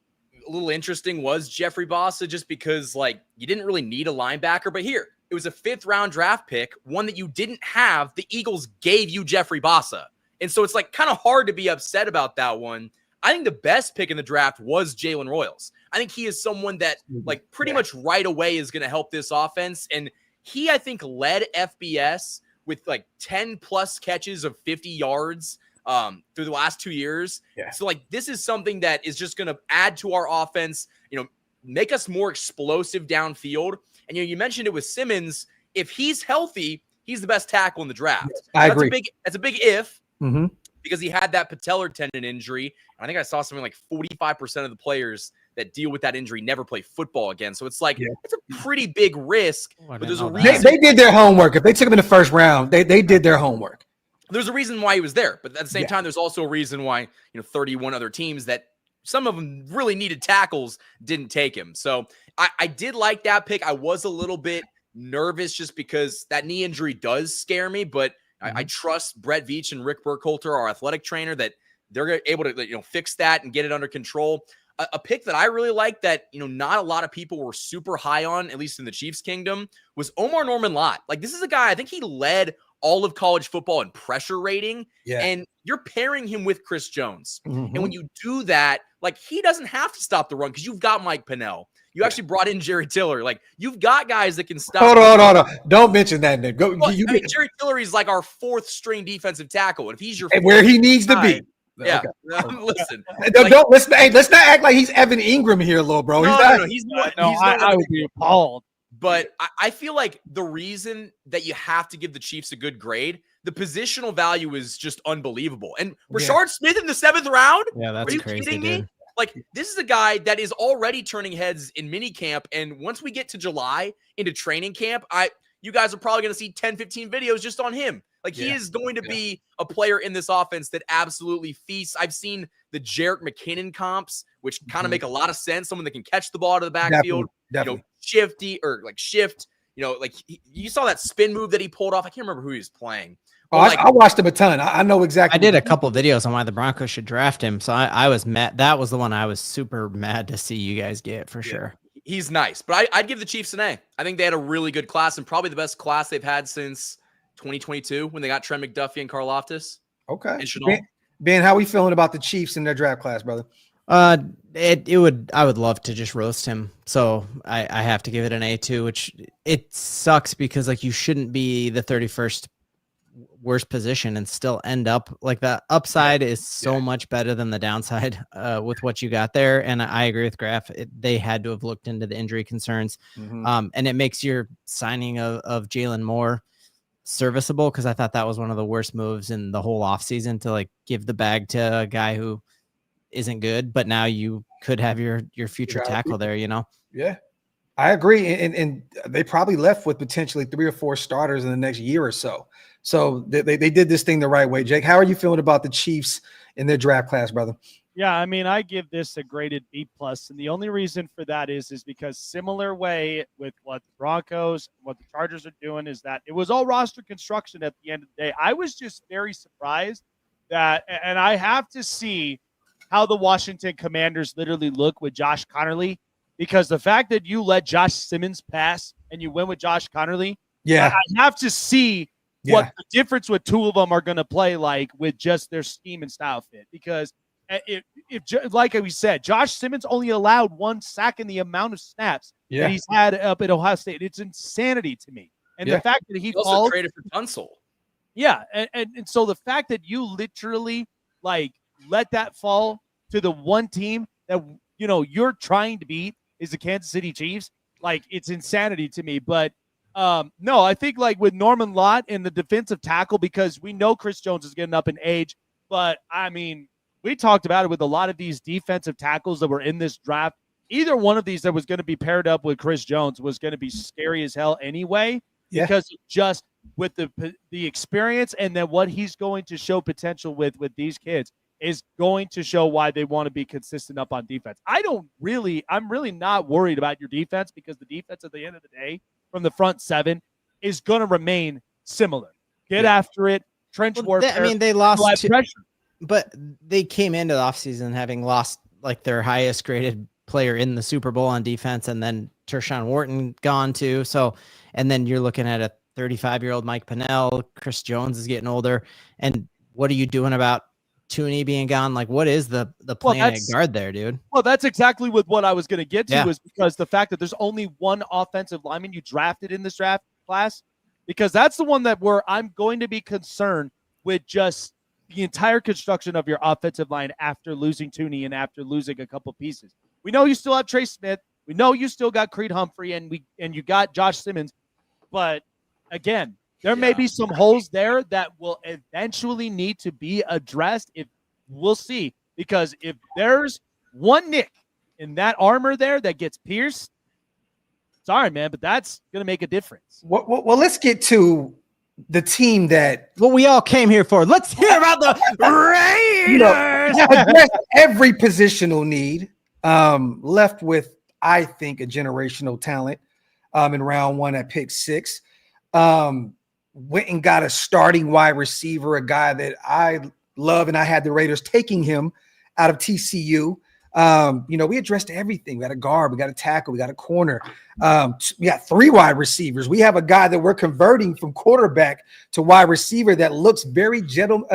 a little interesting was Jeffrey Bassa, just because like you didn't really need a linebacker. But here, it was a 5th-round draft pick, one that you didn't have. The Eagles gave you Jeffrey Bassa. And so it's like kind of hard to be upset about that one. I think the best pick in the draft was Jalen Royals. I think he is someone that like pretty much right away is going to help this offense. And he, I think, led FBS with like 10 plus catches of 50 yards through the last 2 years. Yeah. So like this is something that is just going to add to our offense, make us more explosive downfield. And you mentioned it with Simmons. If he's healthy, he's the best tackle in the draft. Yes, I agree. That's a big if. Mm-hmm. Because he had that patellar tendon injury. And I think I saw something like 45% of the players that deal with that injury never play football again. So it's like, it's a pretty big risk. But there's a reason. They did their homework. If they took him in the first round, they did their homework. There's a reason why he was there. But at the same time, there's also a reason why, 31 other teams that some of them really needed tackles didn't take him. So I did like that pick. I was a little bit nervous just because that knee injury does scare me, but I trust Brett Veach and Rick Burkholter, our athletic trainer, that they're able to fix that and get it under control. A pick that I really like that not a lot of people were super high on, at least in the Chiefs kingdom, was Omar Norman Lott. Like this is a guy, I think he led all of college football in pressure rating, and you're pairing him with Chris Jones. Mm-hmm. And when you do that, like he doesn't have to stop the run because you've got Mike Pennell. You actually brought in Jerry Tiller. Like you've got guys that can stop. Hold on. Don't mention that, Nick. Jerry Tiller is like our 4th string defensive tackle. And if he's your where he needs to be. Yeah. Okay. Listen. Let's not act like he's Evan Ingram here, little bro. He's not. I would be appalled. But I feel like the reason that you have to give the Chiefs a good grade, the positional value is just unbelievable. And Rashard Smith in the 7th round? Yeah, that's crazy, kidding dude. me? Like, this is a guy that is already turning heads in mini camp. And once we get to July into training camp, you guys are probably going to see 10, 15 videos just on him. Like, he is going to be a player in this offense that absolutely feasts. I've seen the Jerick McKinnon comps, which kind of make a lot of sense. Someone that can catch the ball to the backfield, Definitely. shift, like you saw that spin move that he pulled off. I can't remember who he was playing. Oh, I watched him a ton. I know exactly. I did a couple videos on why the Broncos should draft him. So I was mad. That was the one I was super mad to see you guys get for sure. He's nice, but I'd give the Chiefs an A. I think they had a really good class and probably the best class they've had since 2022 when they got Trent McDuffie and Karl Loftus. Okay. Ben, how are we feeling about the Chiefs in their draft class, brother? I would love to just roast him. So I have to give it an A too, which it sucks because like you shouldn't be the 31st worst position and still end up like the upside is so much better than the downside with what you got there. And I agree with Graphk. They had to have looked into the injury concerns. And it makes your signing of Jalen Moore serviceable because I thought that was one of the worst moves in the whole offseason to like give the bag to a guy who isn't good, but now you could have your future tackle there, Yeah, I agree. And they probably left with potentially 3 or 4 starters in the next year or so. So they did this thing the right way. Jake, how are you feeling about the Chiefs in their draft class, brother? Yeah, I mean, I give this a graded B+, and the only reason for that is because similar way with what the Broncos, what the Chargers are doing is that it was all roster construction at the end of the day. I was just very surprised that, and I have to see how the Washington Commanders literally look with Josh Connerly, because the fact that you let Josh Simmons pass and you went with Josh Connerly, I have to see what the difference with two of them are going to play like with just their scheme and style fit. Because if like we said, Josh Simmons only allowed 1 sack in the amount of snaps that he's had up at Ohio State. It's insanity to me. And the fact that he also traded for Tunsil. Yeah, and so the fact that you literally like let that fall to the one team that you're trying to beat is the Kansas City Chiefs, like it's insanity to me. But no, I think like with Norman Lott in the defensive tackle, because we know Chris Jones is getting up in age, but I mean, we talked about it with a lot of these defensive tackles that were in this draft. Either one of these that was going to be paired up with Chris Jones was going to be scary as hell anyway, because just with the experience and then what he's going to show potential with these kids is going to show why they want to be consistent up on defense. I'm really not worried about your defense, because the defense at the end of the day from the front 7 is going to remain similar. Get after it. Trench warfare. They lost pressure. But they came into the offseason having lost like their highest graded player in the Super Bowl on defense, and then Tershawn Wharton gone too. So, and then you're looking at a 35-year-old Mike Pennell. Chris Jones is getting older. And what are you doing about Tooney being gone? Like, what is the plan at guard there, dude? Well, that's exactly what I was going to get to, is because the fact that there's only one offensive lineman you drafted in this draft class, because that's the one that I'm going to be concerned with just the entire construction of your offensive line after losing Tooney and after losing a couple pieces. We know you still have Trey Smith. We know you still got Creed Humphrey and you got Josh Simmons. But again, there may be some holes there that will eventually need to be addressed. We'll see, because if there's one nick in that armor there that gets pierced, sorry, man, but that's going to make a difference. Well, let's get to the team that what we all came here for. Let's hear about the Raiders. Address every positional need. Left with, I think, a generational talent in round 1 at pick 6. Went and got a starting wide receiver, a guy that I love, and I had the Raiders taking him out of TCU. We addressed everything. We got a guard, we got a tackle, we got a corner. We got 3 wide receivers. We have a guy that we're converting from quarterback to wide receiver that looks very Julian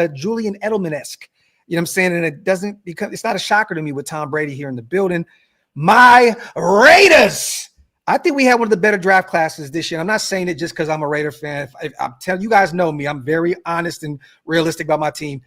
Edelman-esque. You know what I'm saying? And it's not a shocker to me with Tom Brady here in the building. My Raiders. I think we had one of the better draft classes this year. I'm not saying it just because I'm a Raider fan. I'm telling you, guys know me. I'm very honest and realistic about my team.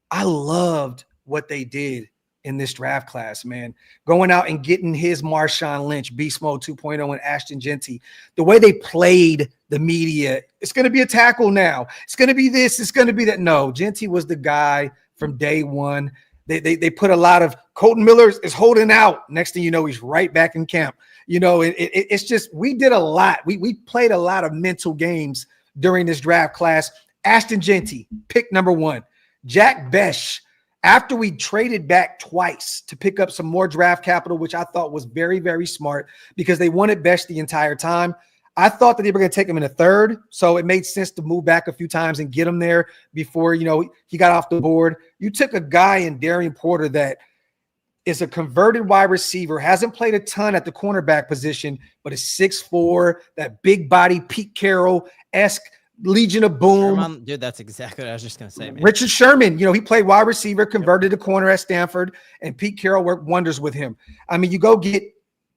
I loved what they did in this draft class, man. Going out and getting his Marshawn Lynch, Beast Mode 2.0, and Ashton Genty. The way they played the media, it's going to be a tackle now. It's going to be this. It's going to be that. No, Genty was the guy from day one. They put a lot of Colton Miller is holding out. Next thing you know, he's right back in camp. It's just we did a lot. We played a lot of mental games during this draft class. Ashton Genty, pick number 1. Jack Besh, after we traded back twice to pick up some more draft capital, which I thought was very, very smart because they wanted Besh the entire time. I thought that they were going to take him in the third, so it made sense to move back a few times and get him there before, he got off the board. You took a guy in Darian Porter that is a converted wide receiver, hasn't played a ton at the cornerback position, but is 6'4", that big body Pete Carroll-esque Legion of Boom. Dude, that's exactly what I was just going to say, man. Richard Sherman, he played wide receiver, converted to corner at Stanford, and Pete Carroll worked wonders with him. I mean, you go get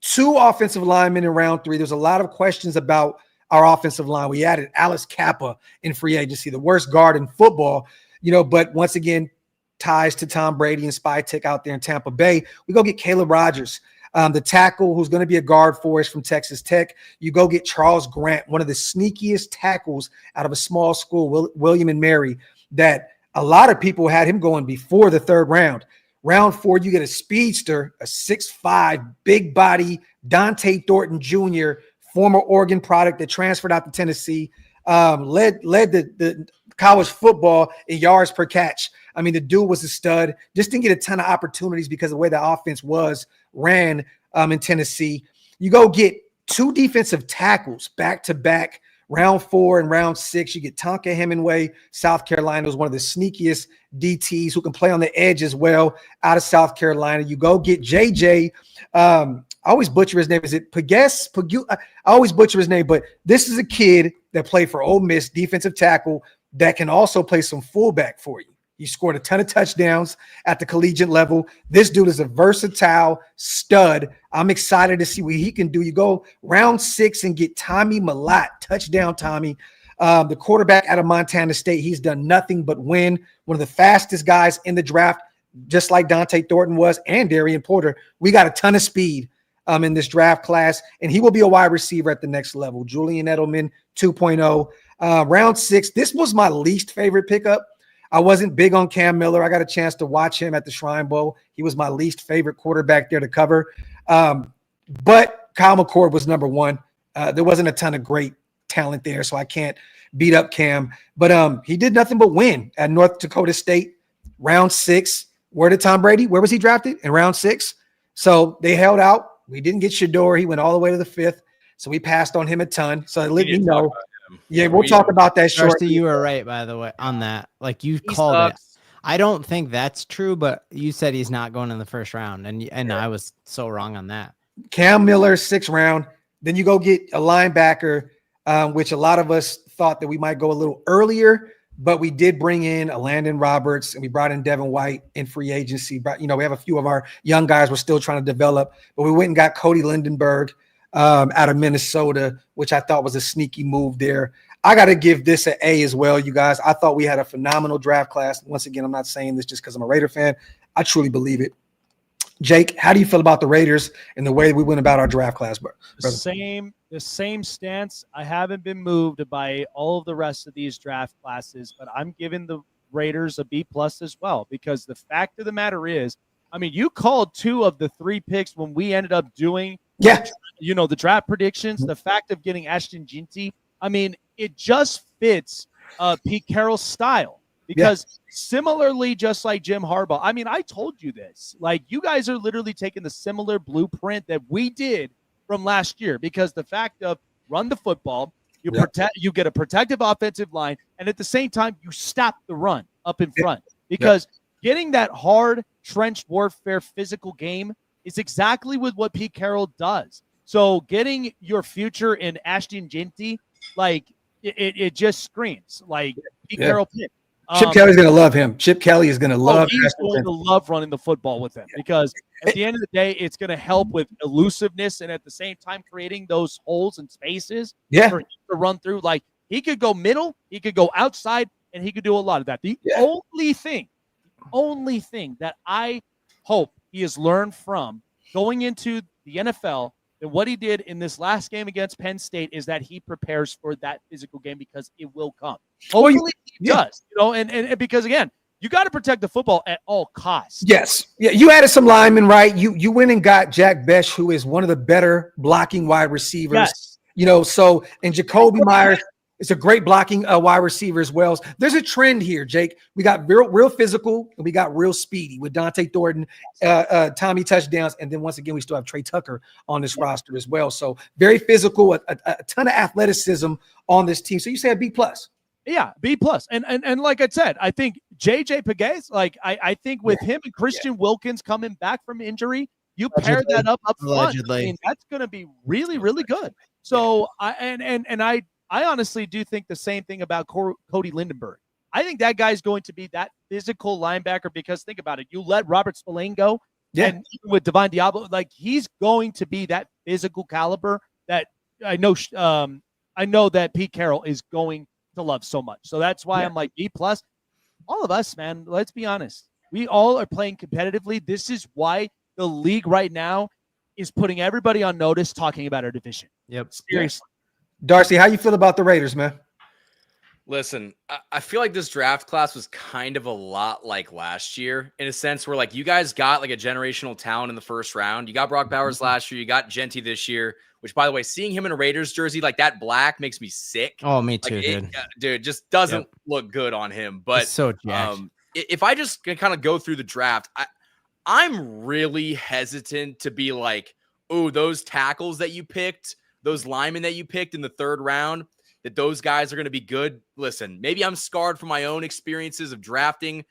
2 offensive linemen in round 3. There's a lot of questions about our offensive line. We added Alex Kappa in free agency, the worst guard in football, but once again, ties to Tom Brady and Spy Tick out there in Tampa Bay. We go get Caleb Rogers, the tackle who's going to be a guard for us from Texas Tech. You go get Charles Grant, one of the sneakiest tackles out of a small school, William and Mary, that a lot of people had him going before the 3rd round. Round 4, you get a speedster, a 6'5", big body, Dante Thornton Jr., former Oregon product that transferred out to Tennessee, led the college football in yards per catch. I mean, the dude was a stud. Just didn't get a ton of opportunities because of the way the offense ran in Tennessee. You go get 2 defensive tackles back-to-back, round 4 and round 6. You get Tonka Hemingway, South Carolina, who's one of the sneakiest DTs who can play on the edge as well out of South Carolina. You go get JJ. I always butcher his name. Is it Pages? I always butcher his name, but this is a kid that played for Ole Miss, defensive tackle, that can also play some fullback for you. He scored a ton of touchdowns at the collegiate level. This dude is a versatile stud. I'm excited to see what he can do. You go round 6 and get Tommy Mellott, touchdown Tommy, the quarterback out of Montana State. He's done nothing but win. One of the fastest guys in the draft, just like Dante Thornton was, and Darian Porter. We got a ton of speed in this draft class, and he will be a wide receiver at the next level. Julian Edelman 2.0. Round 6, this was my least favorite pickup. I wasn't big on Cam Miller. I got a chance to watch him at the Shrine Bowl. He was my least favorite quarterback there to cover. But Kyle McCord was number 1. There wasn't a ton of great talent there, so I can't beat up Cam. But he did nothing but win at North Dakota State. Round 6. Where did Tom Brady? Where was he drafted? In round 6. So they held out. We didn't get Shadur. He went all the way to the 5th. So we passed on him a ton. So let me know. Yeah, we'll talk about that shortly. You were right, by the way, on that. Like, you called it. I don't think that's true, but you said he's not going in the 1st round, and I was so wrong on that. Cam Miller, 6th round. Then you go get a linebacker, which a lot of us thought that we might go a little earlier, but we did bring in a Landon Roberts, and we brought in Devin White in free agency. But, we have a few of our young guys we're still trying to develop, but we went and got Cody Lindenberg out of Minnesota, which I thought was a sneaky move there. I got to give this an A as well, you guys. I thought we had a phenomenal draft class. Once again, I'm not saying this just because I'm a Raider fan. I truly believe it. Jake, how do you feel about the Raiders and the way we went about our draft class, bro? The same stance. I haven't been moved by all of the rest of these draft classes, but I'm giving the Raiders a B+ as well, because the fact of the matter is, I mean, you called 2 of the 3 picks when we ended up doing the draft predictions. The fact of getting Ashton Ginty, I mean, it just fits Pete Carroll's style, because similarly, just like Jim Harbaugh, I mean, I told you this, like, you guys are literally taking the similar blueprint that we did from last year, because the fact of run the football, you get a protective offensive line, and at the same time, you stop the run up in front, because getting that hard trench warfare physical game is exactly what Pete Carroll does. So getting your future in Ashton Ginty, like, it just screams like Pete Carroll pick. Chip Kelly's going to love him. Chip Kelly is going to love him. He's going to love running the football with him, because at the end of the day, it's going to help with elusiveness and at the same time creating those holes and spaces for him to run through. Like, he could go middle, he could go outside, and he could do a lot of that. The only thing that I hope he has learned from going into the NFL and what he did in this last game against Penn State is that he prepares for that physical game, because it will come. Hopefully he does, and because, again, you got to protect the football at all costs. Yes. Yeah, you added some linemen, right? You went and got Jack Besh, who is one of the better blocking wide receivers. Yes. So, and Jacoby Myers. It's a great blocking wide receiver as well. There's a trend here, Jake. We got real physical and we got real speedy with Dante Thornton, Tommy touchdowns, and then once again we still have Trey Tucker on this roster as well. So very physical, a ton of athleticism on this team. So you said B+. Yeah, B+. And like I said, I think JJ Pegues, like I think with him and Christian Wilkins coming back from injury, you pair that up front. I mean, that's going to be really, really good. So I honestly do think the same thing about Cody Lindenberg. I think that guy's going to be that physical linebacker because think about it. You let Robert Spillane go, and even with Divine Diablo, like he's going to be that physical caliber that I know that Pete Carroll is going to love so much. So that's why I'm like B+. All of us, man, let's be honest. We all are playing competitively. This is why the league right now is putting everybody on notice talking about our division. Yep. Seriously. Darcy, how you feel about the Raiders, man? Listen, I feel like this draft class was kind of a lot like last year in a sense where like you guys got like a generational talent in the first round. You got Brock Bowers last year. You got Genty this year, which by the way, seeing him in a Raiders jersey like that black makes me sick. Oh, me too, like, dude, just doesn't look good on him. But it's so jacked. If I just kind of go through the draft, I'm really hesitant to be like, oh, those tackles that you picked, those linemen that you picked in the third round, that those guys are going to be good. Listen, maybe I'm scarred from my own experiences of drafting,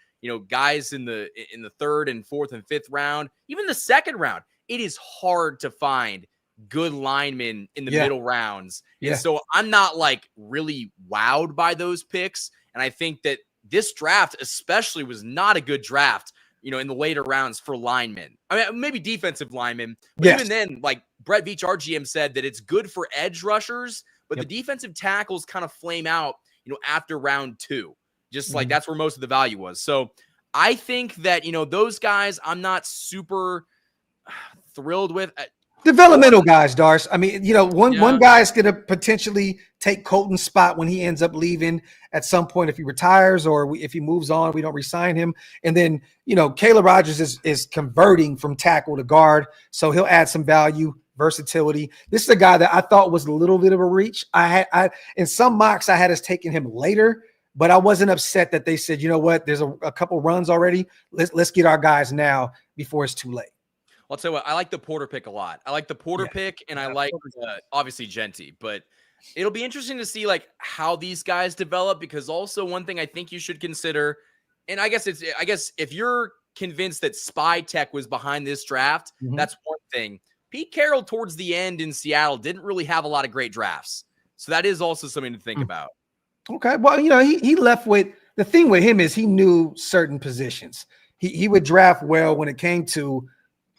guys in the third and fourth and fifth round, even the second round. It is hard to find good linemen in the middle rounds. And so I'm not like really wowed by those picks. And I think that this draft especially was not a good draft, in the later rounds for linemen. I mean, maybe defensive linemen, but even then, like Brett Veach, our GM, said that it's good for edge rushers, but the defensive tackles kind of flame out, after round 2, just like that's where most of the value was. So I think that, those guys I'm not super thrilled with. Developmental guys, Darce. I mean, one guy is going to potentially take Colton's spot when he ends up leaving at some point if he retires or if he moves on, we don't re-sign him. And then, Caleb Rogers is converting from tackle to guard, so he'll add some value, versatility. This is a guy that I thought was a little bit of a reach. I in some mocks I had us taking him later, but I wasn't upset that they said, you know what, there's a couple runs already. Let's get our guys now before it's too late. I'll tell you what, I like the Porter pick a lot. I like the Porter pick, and I like obviously Genty, but it'll be interesting to see like how these guys develop because also one thing I think you should consider, and I guess if you're convinced that Spy Tech was behind this draft, that's one thing. Pete Carroll towards the end in Seattle didn't really have a lot of great drafts, so that is also something to think about. Okay, well, he left with the thing with him is he knew certain positions. He would draft well when it came to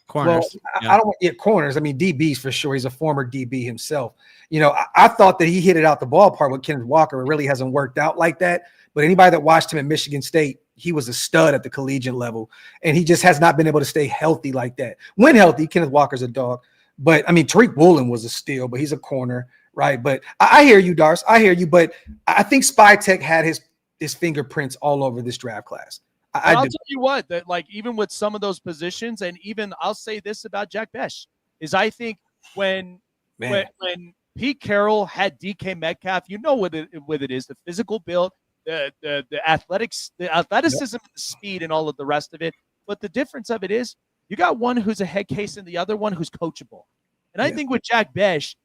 corners. Well, I don't want to get corners. I mean, DBs for sure. He's a former DB himself. I thought that he hit it out the ballpark with Kenneth Walker. It really hasn't worked out like that. But anybody that watched him at Michigan State, he was a stud at the collegiate level. And he just has not been able to stay healthy like that. When healthy, Kenneth Walker's a dog. But, I mean, Tariq Woolen was a steal, but he's a corner, right? But I hear you, Darce. I hear you. But I think Spy Tech had his fingerprints all over this draft class. I'll tell you what, that like even with some of those positions, and even I'll say this about Jack Besh, is I think when Pete Carroll had DK Metcalf, what it is, the physical build, the athletics, the athleticism, the speed, and all of the rest of it. But the difference of it is you got one who's a head case and the other one who's coachable. And I think with Jack Besh,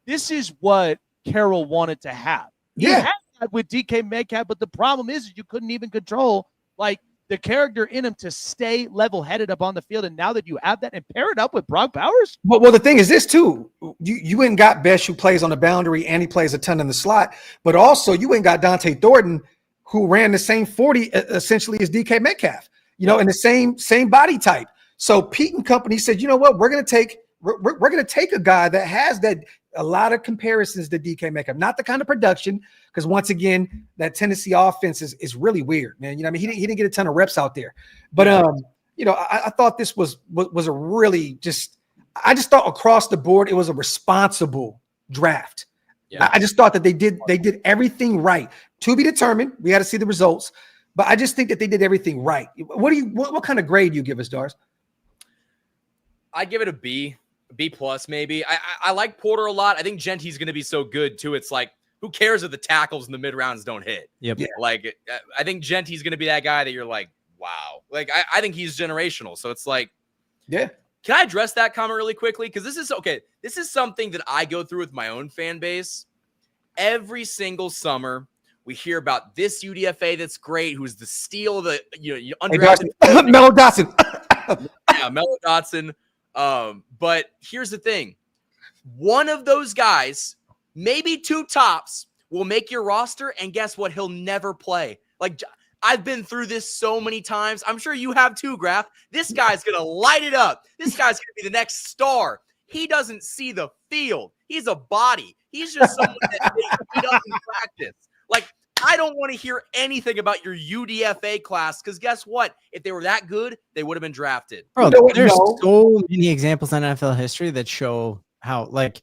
this is what Carroll wanted to have. You had that with DK Metcalf, but the problem is you couldn't even control like the character in him to stay level-headed up on the field. And now that you have that and pair it up with Brock Bowers. Well, the thing is this too, you went and got Besh who plays on the boundary and he plays a ton in the slot, but also you went and got Dante Thornton who ran the same 40 essentially as DK Metcalf, and the same body type. So Pete and company said, you know what, we're going to take a guy that has a lot of comparisons to DK Metcalf, not the kind of production, because once again, that Tennessee offense is really weird, man. He didn't get a ton of reps out there, but I thought this was a really I just thought across the board it was a responsible draft. Yeah. I just thought that they did everything right. To be determined, we got to see the results, but I just think that they did everything right. What kind of grade do you give us, Dars? I'd give it a B plus maybe. I like Porter a lot. I think Genty's going to be so good too. It's like who cares if the tackles in the mid rounds don't hit? Yep. Yeah. Like, I think Genty's going to be that guy that you're like, wow. Like, I think he's generational. So it's like, Yeah. can I address that comment really quickly? Because this is something that I go through with my own fan base. Every single summer, we hear about this UDFA that's great, who's the steal of the undrafted. Mello Dotson. Yeah, Mello Dotson. But here's the thing. One of those guys, maybe two tops, will make your roster, and guess what? He'll never play. Like, I've been through this so many times. I'm sure you have too, Graphk. This guy's going to light it up. This guy's going to be the next star. He doesn't see the field. He's a body. He's just someone that he doesn't practice. Like, I don't want to hear anything about your UDFA class because guess what? If they were that good, they would have been drafted. Bro, there's so many examples in NFL history that show how, like,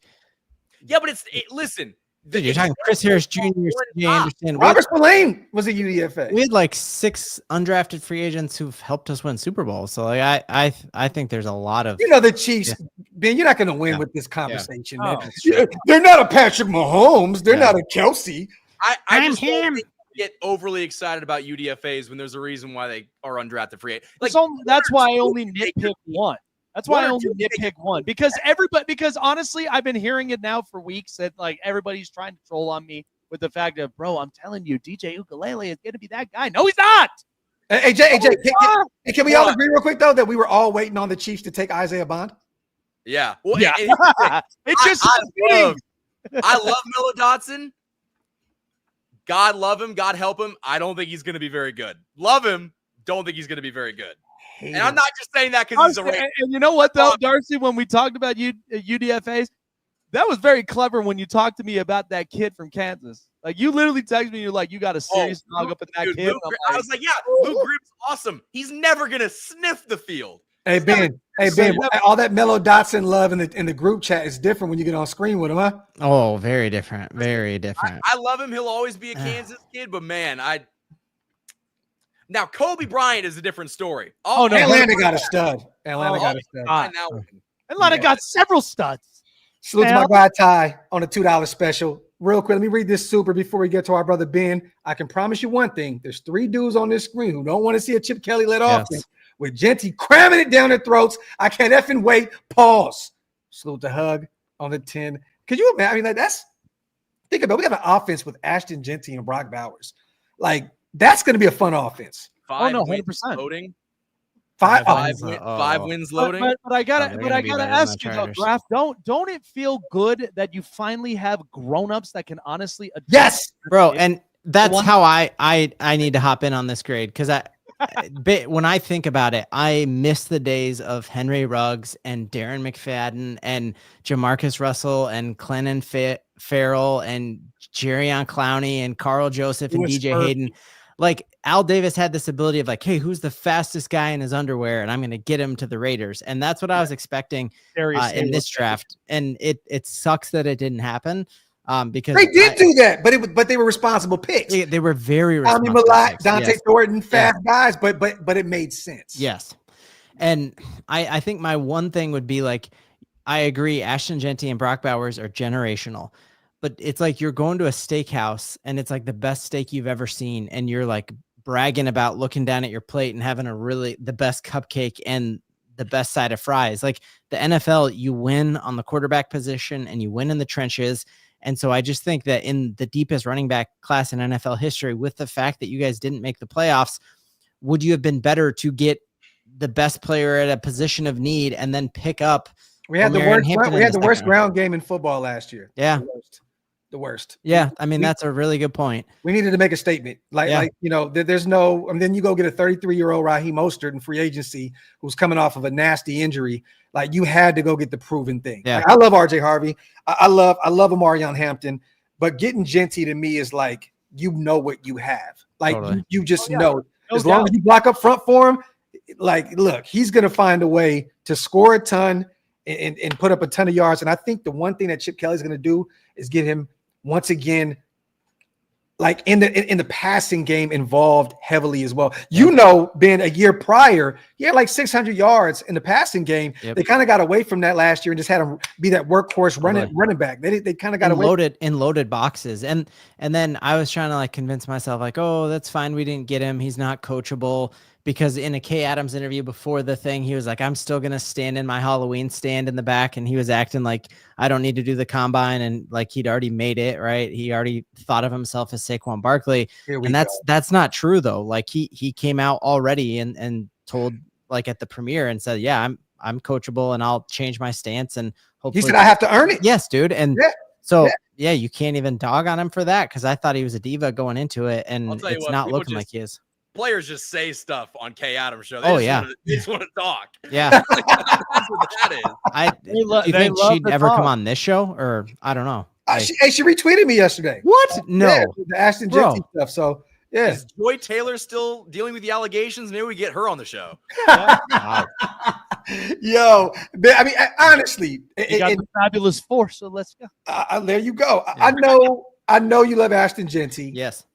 yeah, but listen. Dude, you're talking Chris Harris Jr., CJ Anderson. Robert Spillane was a UDFA. We had like 6 undrafted free agents who've helped us win Super Bowls. So like I think there's a lot of the Chiefs. Yeah. Ben, you're not going to win with this conversation, man. Oh, they're not a Patrick Mahomes. They're not a Kelsey. I just don't think you get overly excited about UDFAs when there's a reason why they are undrafted free agents. Like, that's why I only nitpick one. That's why I only nitpick one because honestly, I've been hearing it now for weeks that like everybody's trying to troll on me with the fact of, bro, I'm telling you, DJ Ukulele is going to be that guy. No, he's not. Hey, Jay, can we all agree real quick though that we were all waiting on the Chiefs to take Isaiah Bond? Yeah. Well, yeah. I love Mello Dotson. God love him. God help him. I don't think he's going to be very good. Love him. Don't think he's going to be very good. And I'm not just saying that because he's a Raider. And you know what, though, Darcy, when we talked about UDFAs, that was very clever when you talked to me about that kid from Kansas. Like, you literally texted me, you're like, you got a serious dog up at that kid. I was like, yeah, Luke Grimm's awesome. He's never going to sniff the field. Hey, Ben, all that Mello Dotson love in the group chat is different when you get on screen with him, huh? Oh, very different. Very different. I love him. He'll always be a Kansas kid, but man, Now, Kobe Bryant is a different story. Oh, no. Atlanta got a stud. Atlanta got several studs. Salute to my guy, Ty, on a $2 special. Real quick, let me read this super before we get to our brother, Ben. I can promise you one thing. There's 3 dudes on this screen who don't want to see a Chip Kelly let off with Genty cramming it down their throats. I can't effing wait. Pause. Salute to Hug on the 10. Could you imagine? I mean, like, think about it. We got an offense with Ashton Genty and Brock Bowers. Like, that's going to be a fun offense. 100%. Loading. 5 wins loading. But I gotta ask you though, Graphk, don't it feel good that you finally have grown-ups that can honestly adjust? Yes, bro, and that's how I need to hop in on this grade because when I think about it, I miss the days of Henry Ruggs and Darren McFadden and Jamarcus Russell and Clennon Farrell and Jerrion Clowney and Carl Joseph and DJ Hayden. Like, Al Davis had this ability of like, hey, who's the fastest guy in his underwear? And I'm going to get him to the Raiders. And that's what I was expecting in this draft. And it sucks that it didn't happen because they did do that, but they were responsible picks. They were very responsible. Dante Thornton, fast guys, but it made sense. Yes. And I think my one thing would be like, I agree. Ashton Genty and Brock Bowers are generational. But it's like you're going to a steakhouse and it's like the best steak you've ever seen. And you're like bragging about looking down at your plate and having the best cupcake and the best side of fries. Like the NFL, you win on the quarterback position and you win in the trenches. And so I just think that in the deepest running back class in NFL history, with the fact that you guys didn't make the playoffs, would you have been better to get the best player at a position of need and then pick up? We had the worst ground game in football last year. Yeah. The worst. Yeah, I mean, that's a really good point. We needed to make a statement. There's no, and then you go get a 33-year-old Raheem Mostert in free agency who's coming off of a nasty injury. Like, you had to go get the proven thing. Yeah. Like, I love RJ Harvey. I love Omarion Hampton, but getting Genty to me is like, you know what you have. Like, totally. You just know. As long as you block up front for him, like, look, he's going to find a way to score a ton and put up a ton of yards. And I think the one thing that Chip Kelly's going to do is get him, once again, like in the passing game involved heavily as well. You know, being a year prior, he had like 600 yards in the passing game. Yep. They kind of got away from that last year and just had him be that workhorse running back. They kind of got away loaded boxes. And then I was trying to like convince myself like, oh, that's fine. We didn't get him. He's not coachable. Because in a Kay Adams interview before the thing, he was like, I'm still going to stand in my Halloween stand in the back. And he was acting like I don't need to do the combine. And like he'd already made it, right? He already thought of himself as Saquon Barkley. And that's not true though. Like he came out already and told like at the premiere and said, yeah, I'm coachable and I'll change my stance. And hopefully he said, I have to earn it. Yes, dude. And yeah, you can't even dog on him for that. Cause I thought he was a diva going into it. And it's not looking like he is. Players just say stuff on Kay Adams show. They just want to talk. Yeah, that's what that is. Do you think she'd ever come on this show, or I don't know? Like, she retweeted me yesterday. What? No, the Ashton Genty stuff. So yeah, is Joy Taylor still dealing with the allegations? Maybe we get her on the show. Wow. Yo, I mean, honestly, you got the fabulous four. So let's go. There you go. Yeah. I know you love Ashton Genty. Yes.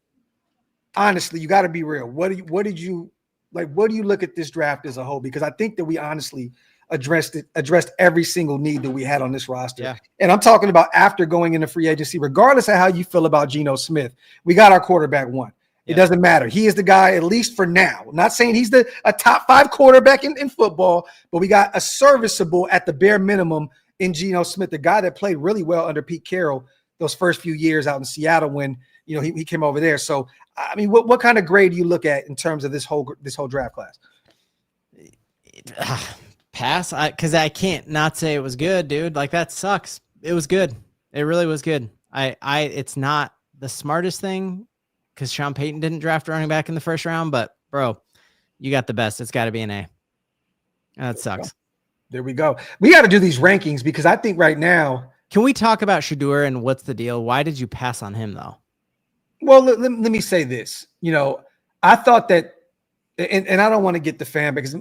Honestly, you got to be real. What do you look at this draft as a whole? Because I think that we honestly addressed every single need that we had on this roster. Yeah. And I'm talking about after going into free agency, regardless of how you feel about Geno Smith, we got our quarterback one. It doesn't matter. He is the guy, at least for now. I'm not saying he's a top 5 quarterback in football, but we got a serviceable at the bare minimum in Geno Smith, the guy that played really well under Pete Carroll those first few years out in Seattle when he came over there. So I mean, what kind of grade do you look at in terms of this whole draft class? Pass, because I can't not say it was good, dude. Like that sucks. It was good. It really was good. It's not the smartest thing because Sean Payton didn't draft a running back in the first round, but bro, you got the best. It's got to be an A. That sucks. There we go. We got to do these rankings because I think right now. Can we talk about Shadur and what's the deal? Why did you pass on him though? Well, let me say this. I thought that, and I don't want to get the fan because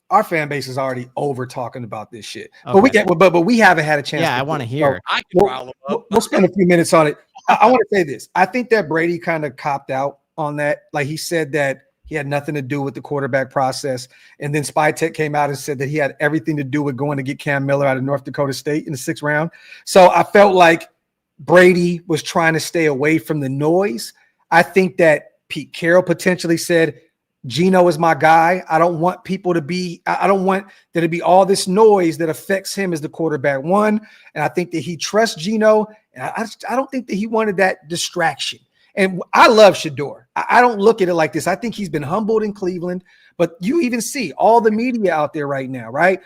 our fan base is already over talking about this shit. Okay. But we haven't had a chance. Yeah, I want to hear. We'll spend a few minutes on it. I want to say this. I think that Brady kind of copped out on that. Like he said that he had nothing to do with the quarterback process, and then Spy Tech came out and said that he had everything to do with going to get Cam Miller out of North Dakota State in the 6th round. So I felt like Brady was trying to stay away from the noise. I think that Pete Carroll potentially said, Geno is my guy. I don't want there to be all this noise that affects him as the quarterback one. And I think that he trusts Geno. And I don't think that he wanted that distraction. And I love Shadur. I don't look at it like this. I think he's been humbled in Cleveland, but you even see all the media out there right now, right?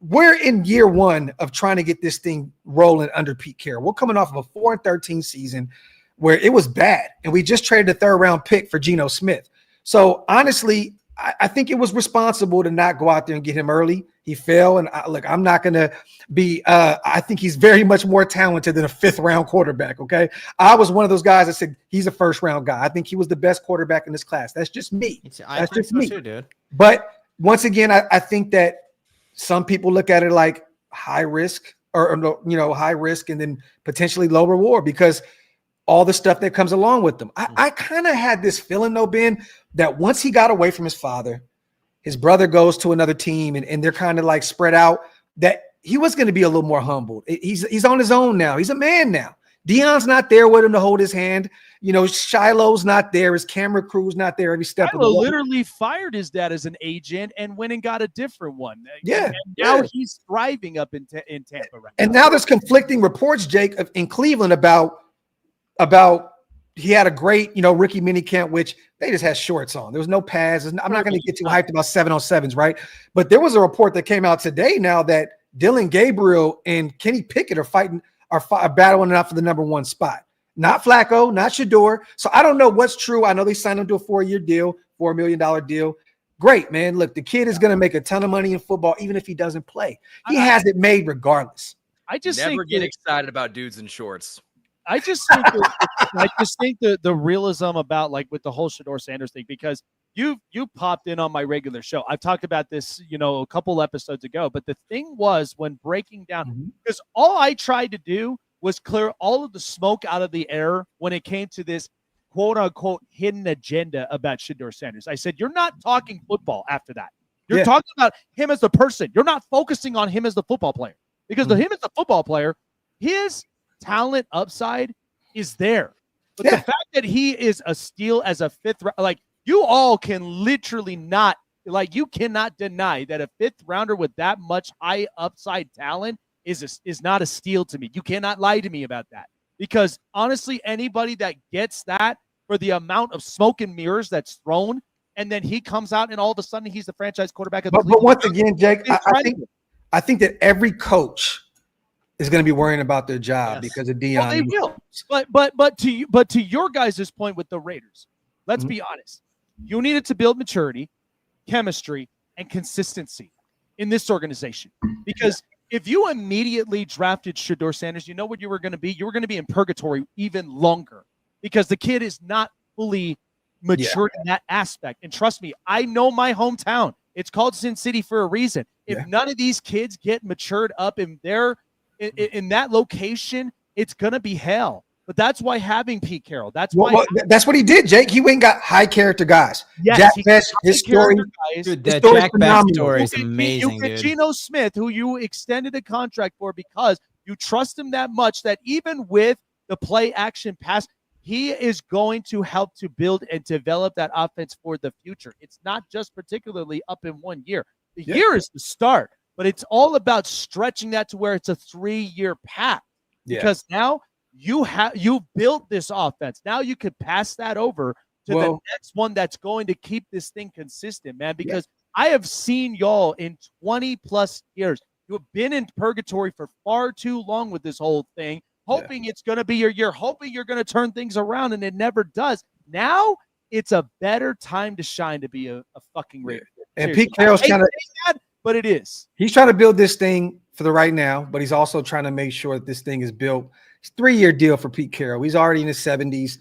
We're in year 1 of trying to get this thing rolling under Pete Carroll. We're coming off of a 4-13 season where it was bad, and we just traded a 3rd-round pick for Geno Smith. So honestly, I think it was responsible to not go out there and get him early. He fell, and I'm not going to be I think he's very much more talented than a 5th-round quarterback, okay? I was one of those guys that said he's a 1st-round guy. I think he was the best quarterback in this class. That's just me. That's just me. Too, dude. But once again, I think that some people look at it like high risk or high risk and then potentially low reward because all the stuff that comes along with them. I kind of had this feeling though, Ben, that once he got away from his father, his brother goes to another team and they're kind of like spread out, that he was going to be a little more humbled. He's on his own now. He's a man now. Deion's not there with him to hold his hand. Shiloh's not there. His camera crew's not there every step of the way. Literally fired his dad as an agent and went and got a different one. Yeah. And now he's thriving up in Tampa right and now there's conflicting reports, Jake, in Cleveland about he had a great, rookie mini camp, which they just had shorts on. There was no pads. I'm not going to get too hyped about 7-on-7s, right? But there was a report that came out today now that Dylan Gabriel and Kenny Pickett are battling it out for the number 1 spot. Not Flacco, not Shadur. So I don't know what's true. I know they signed him to a 4-year deal, $4 million deal. Great, man. Look, the kid is going to make a ton of money in football, even if he doesn't play. He has it made regardless. I just never get excited about dudes in shorts. I just think the realism about like with the whole Shadur Sanders thing, because you popped in on my regular show. I've talked about this, a couple episodes ago, but the thing was when breaking down, because all I tried to do was clear all of the smoke out of the air when it came to this quote-unquote hidden agenda about Shadur Sanders. I said, you're not talking football after that. You're talking about him as the person. You're not focusing on him as the football player. Because to him as the football player, his talent upside is there. But the fact that he is a steal as a fifth, like you all can literally not, like you cannot deny that a fifth rounder with that much high upside talent is not a steal to me. You cannot lie to me about that. Because honestly, anybody that gets that for the amount of smoke and mirrors that's thrown, and then he comes out and all of a sudden he's the franchise quarterback of the But once again, Jake, I think that every coach is going to be worrying about their job because of Deion. Well, they will. But to your guys' point with the Raiders, let's be honest. You needed to build maturity, chemistry, and consistency in this organization. Because if you immediately drafted Shadur Sanders, you know what you were going to be? You were going to be in purgatory even longer because the kid is not fully matured in that aspect. And trust me, I know my hometown. It's called Sin City for a reason. If none of these kids get matured up in their in that location, it's gonna be hell. But that's why having Pete Carroll. That's why that's what he did, Jake. He went and got high character guys. Yes, Jack Best, his story. Dude, the Jack Best story is amazing, you get Geno Smith, who you extended a contract for because you trust him that much that even with the play action pass, he is going to help to build and develop that offense for the future. It's not just particularly up in 1 year. The year is the start, but it's all about stretching that to where it's a 3-year path. Because now you built this offense. Now you could pass that over to the next one that's going to keep this thing consistent, man. Because I have seen y'all in 20 plus years. You have been in purgatory for far too long with this whole thing, hoping it's going to be your year, hoping you're going to turn things around, and it never does. Now it's a better time to shine to be a fucking Raider. And Pete Carroll's trying to, but it is. He's trying to build this thing for the right now, but he's also trying to make sure that this thing is built. It's a 3-year deal for Pete Carroll. He's already in his 70s,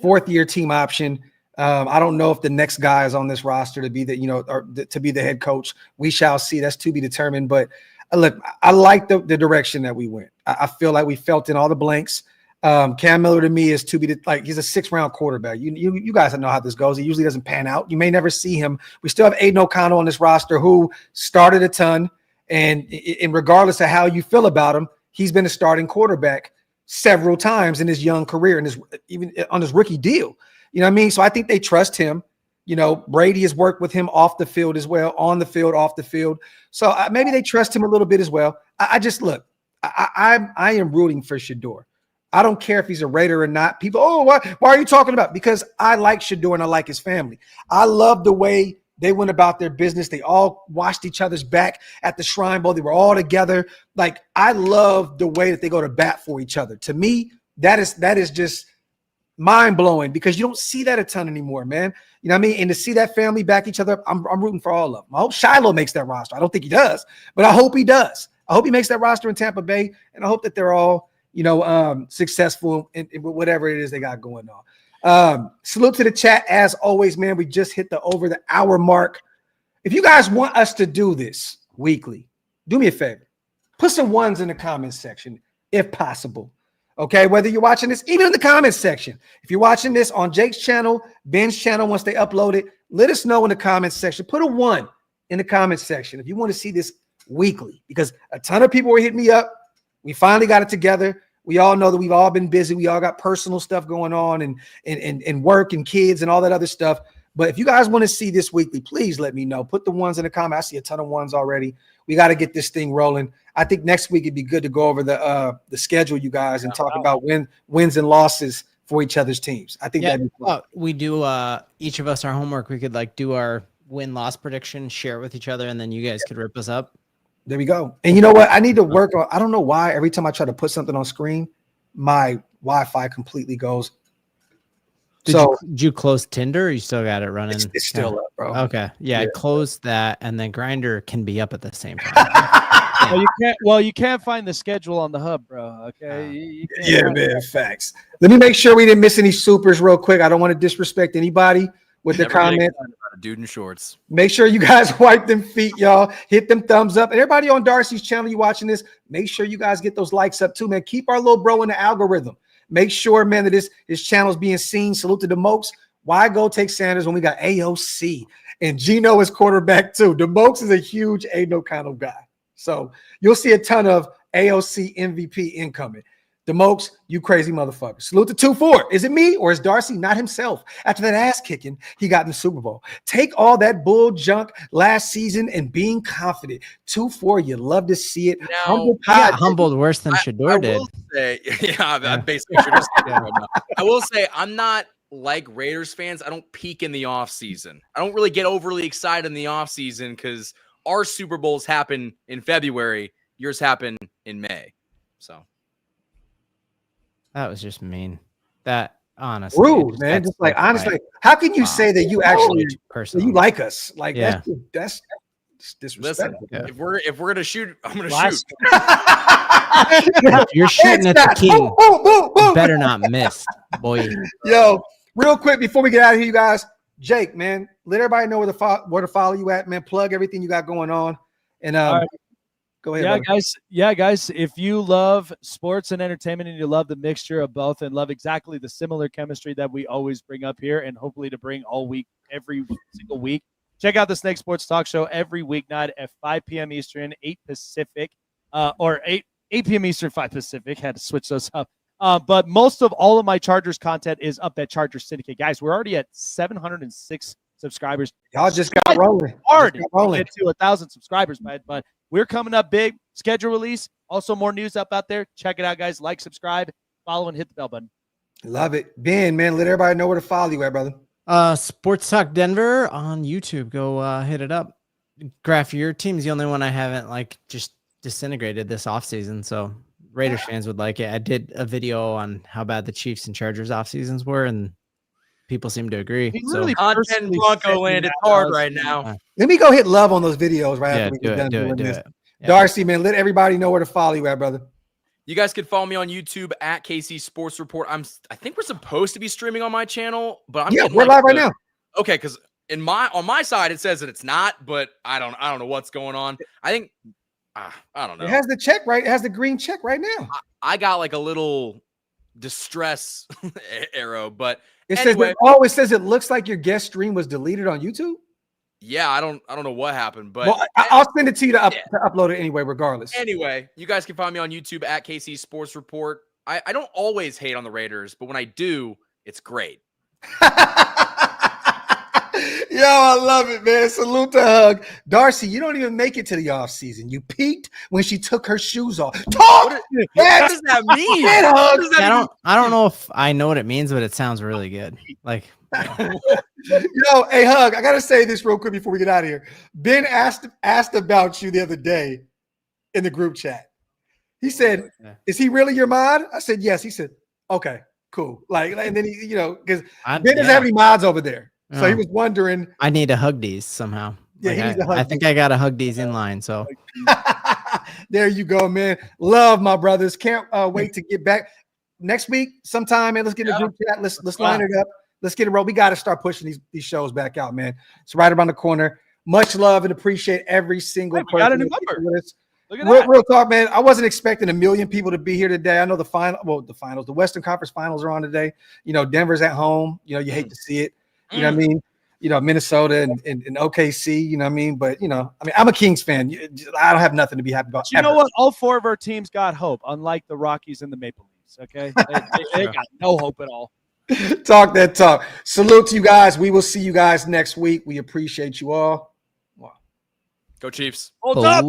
4th-year team option. I don't know if the next guy is on this roster to be to be the head coach. We shall see. That's to be determined. But look, I like the direction that we went. I feel like we felt in all the blanks. Cam Miller to me is to be he's a 6th-round quarterback. You guys know how this goes. He usually doesn't pan out. You may never see him. We still have Aiden O'Connell on this roster who started a ton, and regardless of how you feel about him, he's been a starting quarterback several times in his young career and even on his rookie deal. You know what I mean? So I think they trust him. You know, Brady has worked with him off the field as well, on the field, off the field. So maybe they trust him a little bit as well. I am rooting for Shadur. I don't care if he's a Raider or not. People, why are you talking about? Because I like Shadur and I like his family. I love the way they went about their business. They all washed each other's back at the Shrine Bowl. They were all together. Like, I love the way that they go to bat for each other. To me, that is just mind-blowing because you don't see that a ton anymore, man. You know what I mean? And to see that family back each other, I'm rooting for all of them. I hope Shiloh makes that roster. I don't think he does, but I hope he does. I hope he makes that roster in Tampa Bay, and I hope that they're all successful in whatever it is they got going on. Salute to the chat. As always, man, we just hit the over the hour mark. If you guys want us to do this weekly, do me a favor. Put some ones in the comments section, if possible. Okay, whether you're watching this, even in the comments section. If you're watching this on Jake's channel, Ben's channel, once they upload it, let us know in the comments section. Put a 1 in the comments section if you want to see this weekly, because a ton of people were hitting me up. We finally got it together. We all know that we've all been busy. We all got personal stuff going on and work and kids and all that other stuff. But if you guys want to see this weekly, please let me know. Put the ones in the comments. I see a ton of ones already. We got to get this thing rolling. I think next week it'd be good to go over the schedule, you guys, and talk about wins and losses for each other's teams. I think that'd be fun. We do each of us our homework. We could do our win-loss prediction, share it with each other, and then you guys could rip us up. There we go. And you know what? I need to work on. I don't know why every time I try to put something on screen, my Wi-Fi completely goes. Did you close Tinder or you still got it running? It's still up, bro. Okay. Yeah, close that, and then Grindr can be up at the same time. You can't find the schedule on the hub, bro. Okay. Man, facts. Let me make sure we didn't miss any supers real quick. I don't want to disrespect anybody. with the Never get comment. excited about a dude in shorts. Make sure you guys wipe them feet, y'all. Hit them thumbs up. And everybody on Darcy's channel, you watching this, make sure you guys get those likes up too, man. Keep our little bro in the algorithm. Make sure, man, that his channel is being seen. Salute to the Mokes. Why go take Sanders when we got AOC and Gino is quarterback too? The Mokes is a huge no kind of guy. So you'll see a ton of AOC MVP incoming. The Mokes, you crazy motherfucker. Salute to 2-4. Is it me or is Darcy not himself after that ass kicking he got in the Super Bowl? Take all that bull junk last season and being confident. 2-4, you love to see it. Now, He got humbled worse than Shadur did. Will say, I'm basically Shadur's right now. I will say I'm not like Raiders fans. I don't peak in the offseason. I don't really get overly excited in the offseason because our Super Bowls happen in February. Yours happen in May. So. That was just mean. That honestly, rude, man. Just like honestly, how can you say that you actually you like us? Like that's disrespectful. Listen, if we're gonna shoot, I'm gonna shoot. If you're shooting at the king, you better not miss, boy. Yo, real quick before we get out of here, you guys. Jake, man, let everybody know where to follow you at, man. Plug everything you got going on, and go ahead. Guys. If you love sports and entertainment and you love the mixture of both and love exactly the similar chemistry that we always bring up here and hopefully to bring all week, every single week, check out the Snake Sports Talk Show every weeknight at 5 p.m. Eastern, 8 Pacific, or 8 p.m. Eastern, 5 Pacific. Had to switch those up. But most of all of my Chargers content is up at Chargers Syndicate. Guys, we're already at 706 subscribers. Y'all just got rolling. Hard to get to 1,000 subscribers, but we're coming up big. Schedule release. Also, more news up out there. Check it out, guys. Like, subscribe, follow, and hit the bell button. Love it. Ben, man, let everybody know where to follow you at, brother. Sports Talk Denver on YouTube. Go hit it up. Graphk, your team's the only one I haven't just disintegrated this offseason. So Raiders fans would like it. I did a video on how bad the Chiefs and Chargers off seasons were, and people seem to agree. So content Bronco land, it's hard right now. Let me go hit love on those videos right after we do get done doing it. this. Yeah. Darcy, man, let everybody know where to follow you at, brother. You guys can follow me on YouTube at KC Sports Report. I think we're supposed to be streaming on my channel, but we're live right now. Okay, because on my side it says that it's not, but I don't know what's going on. I think I don't know. It has the check right. It has the green check right now. I got like a little distress arrow, but it anyway. It says it looks like your guest stream was deleted on YouTube. Yeah, I don't know what happened, but I'll send it to you to upload it anyway, regardless. Anyway, you guys can find me on YouTube at KC Sports Report. I don't always hate on the Raiders, but when I do, it's great. Yo, I love it, man. Salute to Hug. Darcy, you don't even make it to the offseason. You peaked when she took her shoes off. Talk! What does that mean? I don't know if I know what it means, but it sounds really good. Like, yo, hey, Hug, I got to say this real quick before we get out of here. Ben asked about you the other day in the group chat. He said, is he really your mod? I said, yes. He said, okay, cool. And then he, because Ben doesn't have any mods over there. So he was wondering. I need to hug these somehow. Yeah, he needs to hug I think I got to hug these in line. So there you go, man. Love my brothers. Can't wait to get back next week sometime, man. Let's get in the group chat. Let's line it up. Let's get it roll. We got to start pushing these shows back out, man. It's right around the corner. Much love and appreciate every single person. Got a new number. Look at that. Real talk, man. I wasn't expecting 1 million people to be here today. I know the Western Conference Finals are on today. Denver's at home. You hate to see it. You know what I mean? Minnesota and OKC, you know what I mean? But, I'm a Kings fan. I don't have nothing to be happy about. You know what? All 4 of our teams got hope, unlike the Rockies and the Maple Leafs, okay? They got no hope at all. Talk that talk. Salute to you guys. We will see you guys next week. We appreciate you all. Wow. Go Chiefs. Hold up.